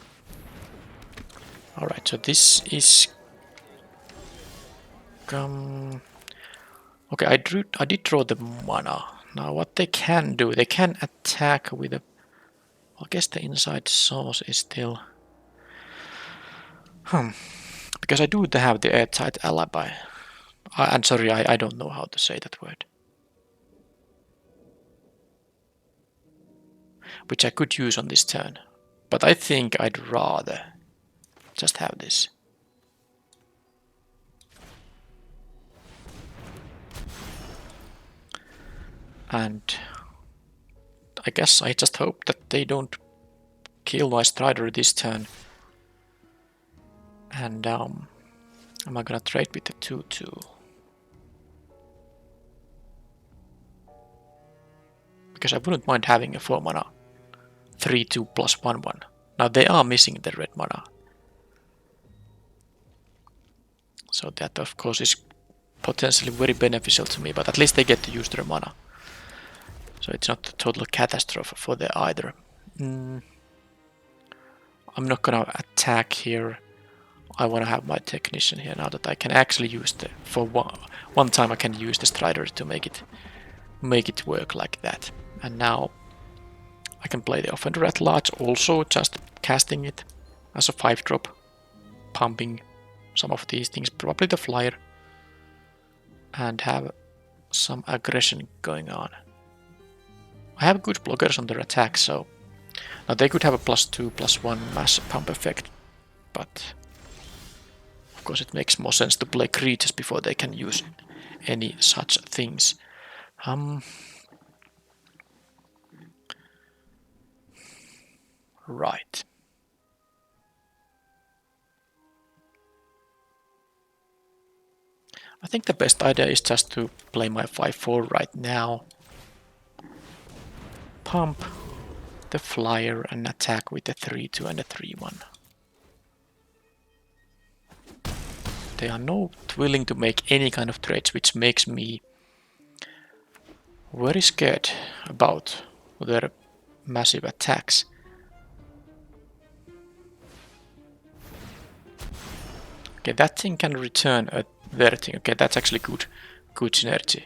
Alright, so this is... okay, I did draw the mana. Now what they can do, they can attack with a... I guess the inside source is still... Because I do have the airtight alibi. I'm sorry, I don't know how to say that word. Which I could use on this turn. But I think I'd rather just have this. And I guess I just hope that they don't kill my Strider this turn. And am I gonna trade with the 2-2? Because I wouldn't mind having a 4 mana 3-2 plus 1-1. Now they are missing the red mana. So that of course is potentially very beneficial to me, but at least they get to use their mana. So it's not a total catastrophe for them either. I'm not gonna attack here. I want to have my Technician here now that I can actually use the... For one time I can use the Strider to make it work like that. And now I can play the Offender at Large, also just casting it as a 5-drop, pumping some of these things, probably the Flyer, and have some aggression going on. I have good blockers on their attack, so now they could have a +2/+1 mass pump effect, but of course it makes more sense to play creatures before they can use any such things. Right. I think the best idea is just to play my 5/4 right now. Pump the Flyer and attack with the 3-2 and the 3-1. They are not willing to make any kind of trades, which makes me very scared about their massive attacks. Okay, that thing can return their thing. Okay, that's actually good synergy.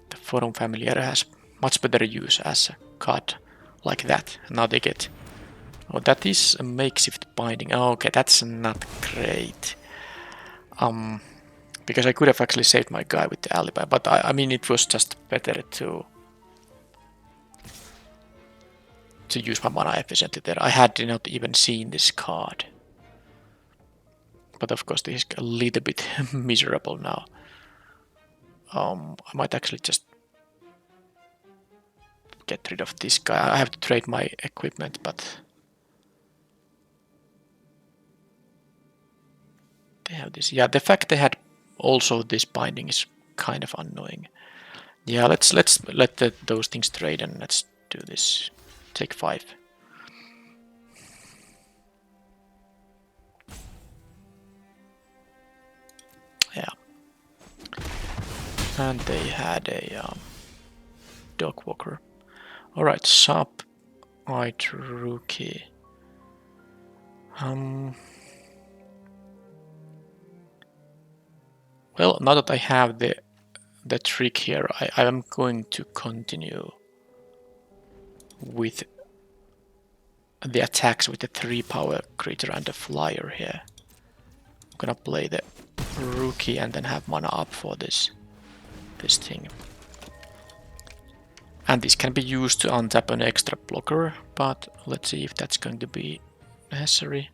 The Forum Familiar has much better use as a card like that. Now they get... Oh, that is a makeshift binding. Oh, okay, that's not great. Because I could have actually saved my guy with the alibi, but I mean it was just better to use my mana efficiently there. I had not even seen this card. But of course this is a little bit miserable now. I might actually just get rid of this guy. I have to trade my equipment, but they have this. Yeah, the fact they had also this binding is kind of annoying. Yeah, let's let those things trade and let's do this. Take 5. Yeah. And they had a dog walker. Alright, sub-eyed rookie. Well, now that I have the trick here, I am going to continue with the attacks with the 3-power creature and the Flyer here. I'm gonna play the rookie and then have mana up for this thing. And this can be used to untap an extra blocker, but let's see if that's going to be necessary.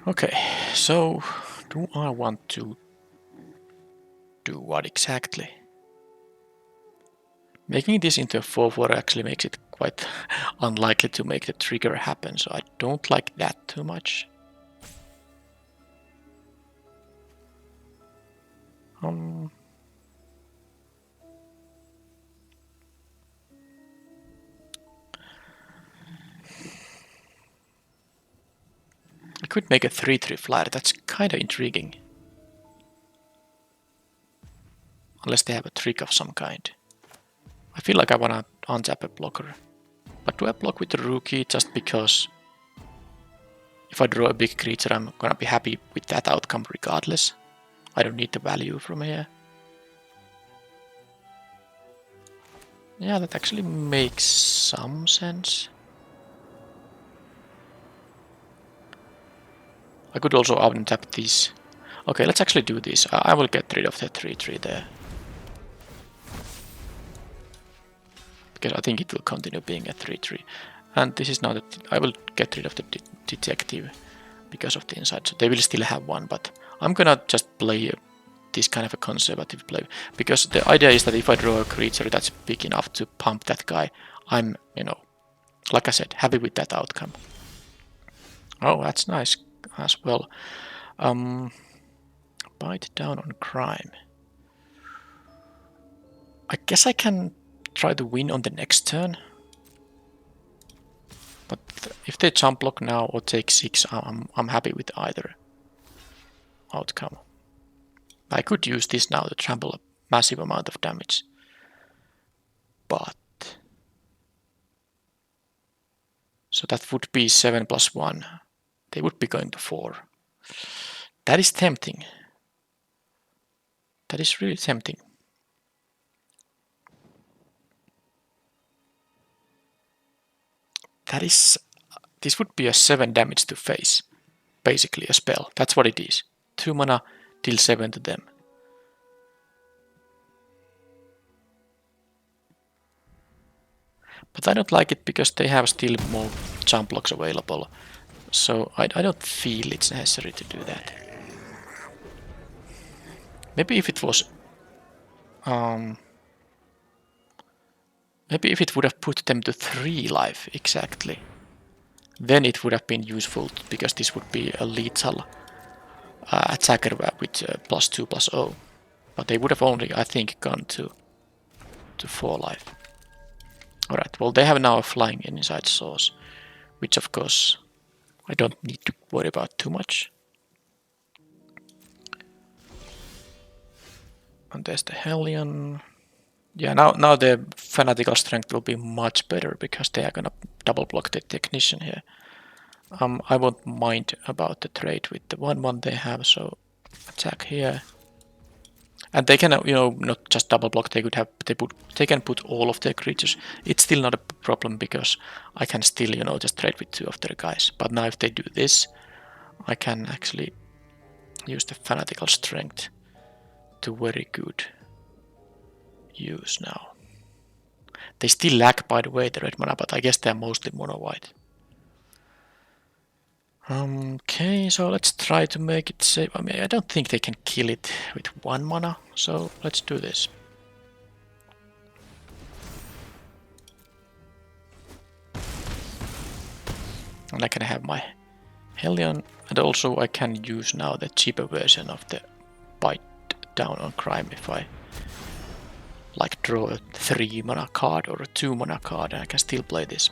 Okay, so do I want to do what exactly? Making this into a 4/4 actually makes it quite unlikely to make the trigger happen, so I don't like that too much. I could make a 3/3 flyer, that's kinda intriguing. Unless they have a trick of some kind. I feel like I wanna untap a blocker. But do I block with the rookie just because if I draw a big creature I'm gonna be happy with that outcome regardless? I don't need the value from here. Yeah, that actually makes some sense. I could also untap these. Okay, let's actually do this. I will get rid of the 3/3 there. Because I think it will continue being a 3/3. And this is now that I will get rid of the detective because of the inside. So they will still have one, but I'm gonna just play this kind of a conservative play. Because the idea is that if I draw a creature that's big enough to pump that guy, I'm, you know, like I said, happy with that outcome. Oh, that's nice as well. Bite down on crime. I guess I can try to win on the next turn. But if they jump block now or take 6, I'm happy with either outcome. I could use this now to trample a massive amount of damage. But so that would be 7 + 1. They would be going to 4. That is tempting. That is really tempting. That is... This would be a 7 damage to face. Basically a spell. That's what it is. 2 mana, deal 7 to them. But I don't like it because they have still more jump blocks available. So I don't feel it's necessary to do that. Maybe if it was... maybe if it would have put them to 3 life exactly. Then it would have been useful because this would be a lethal attacker with +2/+0. But they would have only, I think, gone to 4 life. Alright, well they have now a flying inside source, which of course I don't need to worry about too much. And there's the Hellion. Yeah, now the fanatical strength will be much better because they are gonna double block the technician here. I won't mind about the trade with the 1/1 they have, so attack here. And they can, you know, not just double block. They could have they can put all of their creatures. It's still not a problem because I can still, you know, just trade with 2 of their guys. But now if they do this, I can actually use the fanatical strength to very good use now. They still lack, by the way, the red mana, but I guess they're mostly mono white. Okay, so let's try to make it safe. I mean, I don't think they can kill it with 1 mana, so let's do this. And I can have my Hellion, and also I can use now the cheaper version of the Bite Down on Crime if I like draw a 3 mana card or a 2 mana card, and I can still play this.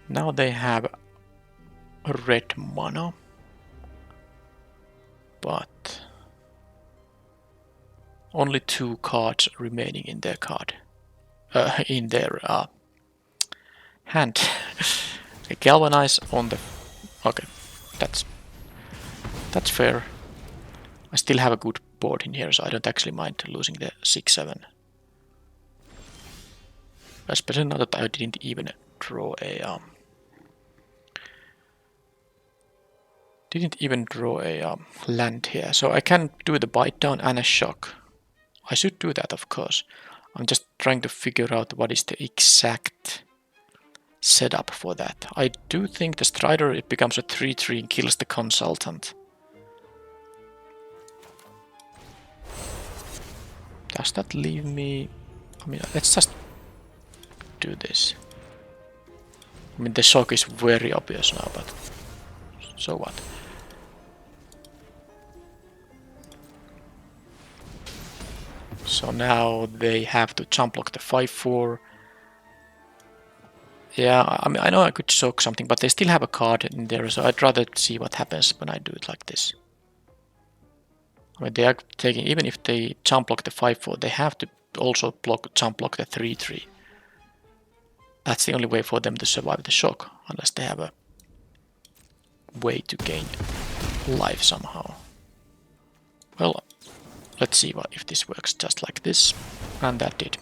Now they have a red mana, but only 2 cards remaining in their card, in their hand. Galvanize on the... Okay, that's fair. I still have a good board in here, so I don't actually mind losing the 6/7. Especially now that I didn't even draw a land here, so I can do the bite down and a shock. I should do that, of course. I'm just trying to figure out what is the exact setup for that. I do think the Strider, it becomes a 3/3 and kills the consultant. Does that leave me... I mean, let's just do this. I mean, the shock is very obvious now, but so what? So now they have to jump block the 5-4. Yeah, I mean, I know I could choke something, but they still have a card in there, so I'd rather see what happens when I do it like this. I mean, they are taking, even if they jump block the 5-4, they have to also jump block the 3-3. That's the only way for them to survive the shock, unless they have a way to gain life somehow. Well, let's see if this works just like this. And that did.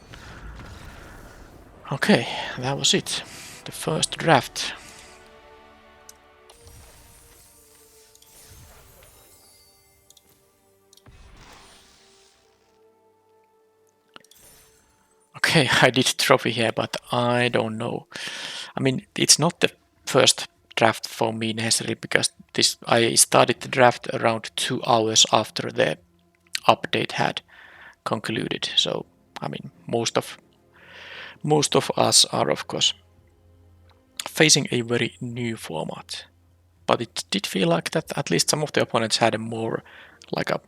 Okay, that was it. The first draft. Okay, I did trophy here, but I don't know. I mean, it's not the first draft for me necessarily, because I started the draft around 2 hours after the update had concluded. So, I mean, most of us are, of course, facing a very new format. But it did feel like that at least some of the opponents had a more, like a,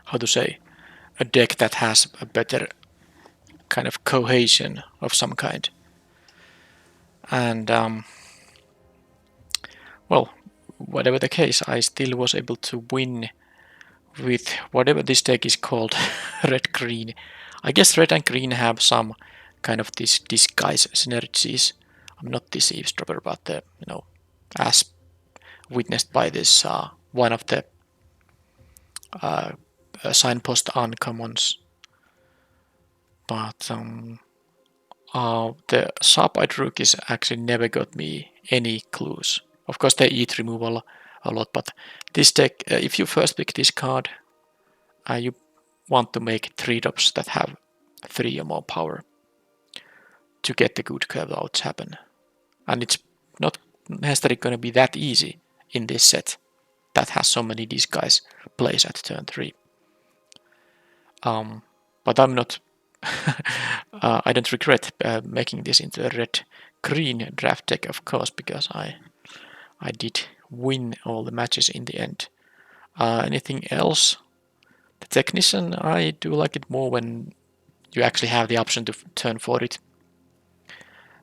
how to say, a deck that has a better kind of cohesion of some kind. And, well, whatever the case, I still was able to win with whatever this deck is called, red-green. I guess red and green have some kind of this disguise synergies. I'm not this eavesdropper, but as witnessed by this one of the signpost uncommons. But the sharp-eyed rookies actually never got me any clues. Of course, they eat removal a lot, but this deck, if you first pick this card, you want to make 3-drops that have 3 or more power to get the good curve outs happen. And it's not necessarily going to be that easy in this set that has so many disguise plays at turn 3. But I'm not... I don't regret making this into a red-green draft deck, of course, because I did win all the matches in the end. Anything else? The Technician, I do like it more when you actually have the option to turn for it.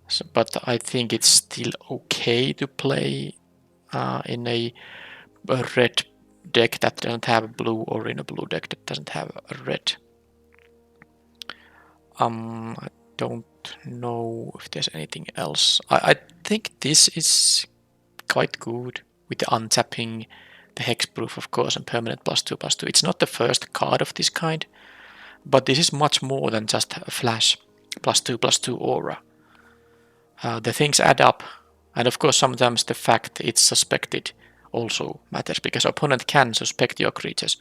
So, but I think it's still okay to play in a red deck that doesn't have a blue, or in a blue deck that doesn't have a red. I don't know if there's anything else. I think this is quite good with the untapping, the hexproof, of course, and permanent +2/+2. It's not the first card of this kind, but this is much more than just a flash +2/+2 aura. The things add up, and of course sometimes the fact it's suspected also matters, because opponent can suspect your creatures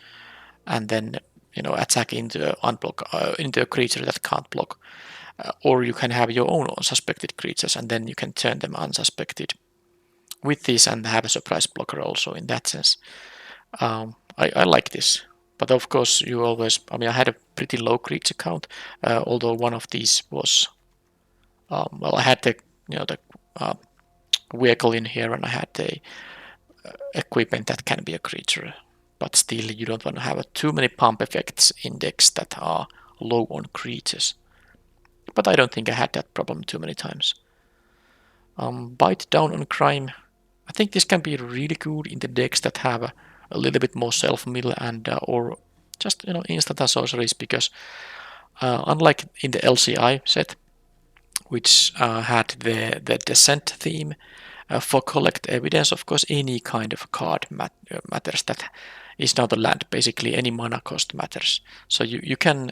and then attack into a creature that can't block, or you can have your own suspected creatures and then you can turn them unsuspected with this and have a surprise blocker also in that sense. I like this, but of course you always, I mean, I had a pretty low creature count, although one of these was, well, I had the vehicle in here, and I had the equipment that can be a creature, but still you don't want to have too many pump effects in decks that are low on creatures. But I don't think I had that problem too many times. Bite down on crime. I think this can be really good in the decks that have a little bit more self-mill and or just instant sorceries, because unlike in the LCI set, which had the descent theme, for collect evidence, of course, any kind of card matters that is not a land. Basically, any mana cost matters. So you can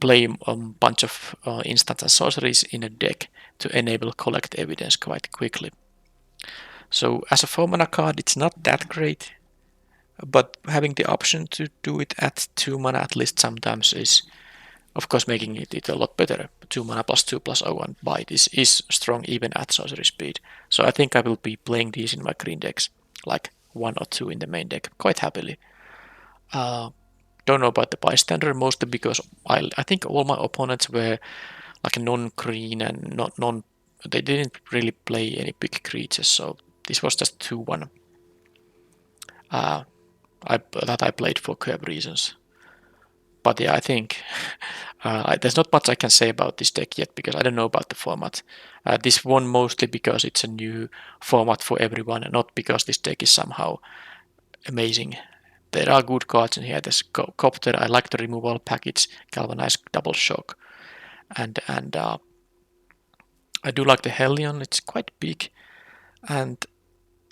play a bunch of instants and sorceries in a deck to enable collect evidence quite quickly. So as a 4-mana card, it's not that great, but having the option to do it at 2 mana at least sometimes is, of course, making it a lot better. 2 mana +2/+0 and bite is strong even at sorcery speed. So I think I will be playing these in my green decks, like 1 or 2 in the main deck, quite happily. don't know about the bystander, mostly because I think all my opponents were like non-green and not non. They didn't really play any big creatures, so this was just 2-1. That I played for curve reasons. But yeah, I think there's not much I can say about this deck yet because I don't know about the format. This won mostly because it's a new format for everyone and not because this deck is somehow amazing. There are good cards in here. There's Copter, I like the removal package, Galvanized Double Shock, and I do like the Hellion, it's quite big, and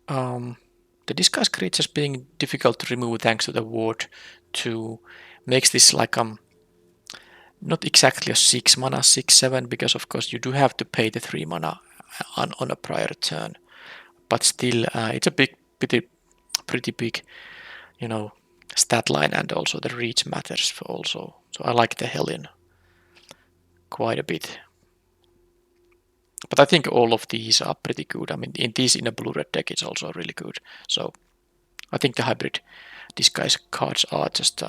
the Disguise creatures being difficult to remove thanks to the ward 2 makes this like not exactly a 6 mana 6/7 because of course you do have to pay the 3 mana on a prior turn, but still it's a pretty big, you know, stat line, and also the reach matters for also. So I like the Hellion quite a bit. But I think all of these are pretty good. I mean, in a blue-red deck, it's also really good. So I think the hybrid disguise cards are just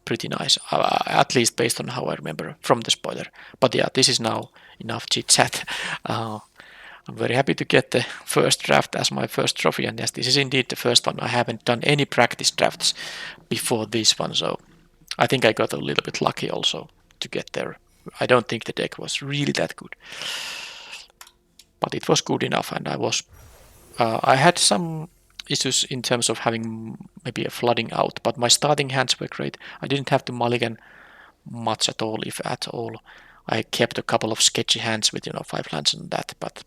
pretty nice, at least based on how I remember from the spoiler. But yeah, this is now enough chit chat. I'm very happy to get the first draft as my first trophy, and yes, this is indeed the first one. I haven't done any practice drafts before this one, so I think I got a little bit lucky also to get there. I don't think the deck was really that good, but it was good enough, and I had some issues in terms of having maybe a flooding out, but my starting hands were great. I didn't have to mulligan much at all, if at all. I kept a couple of sketchy hands with 5 lands and that, but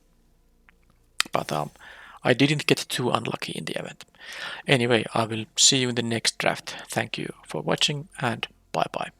I didn't get too unlucky in the event. Anyway, I will see you in the next draft. Thank you for watching, and bye bye.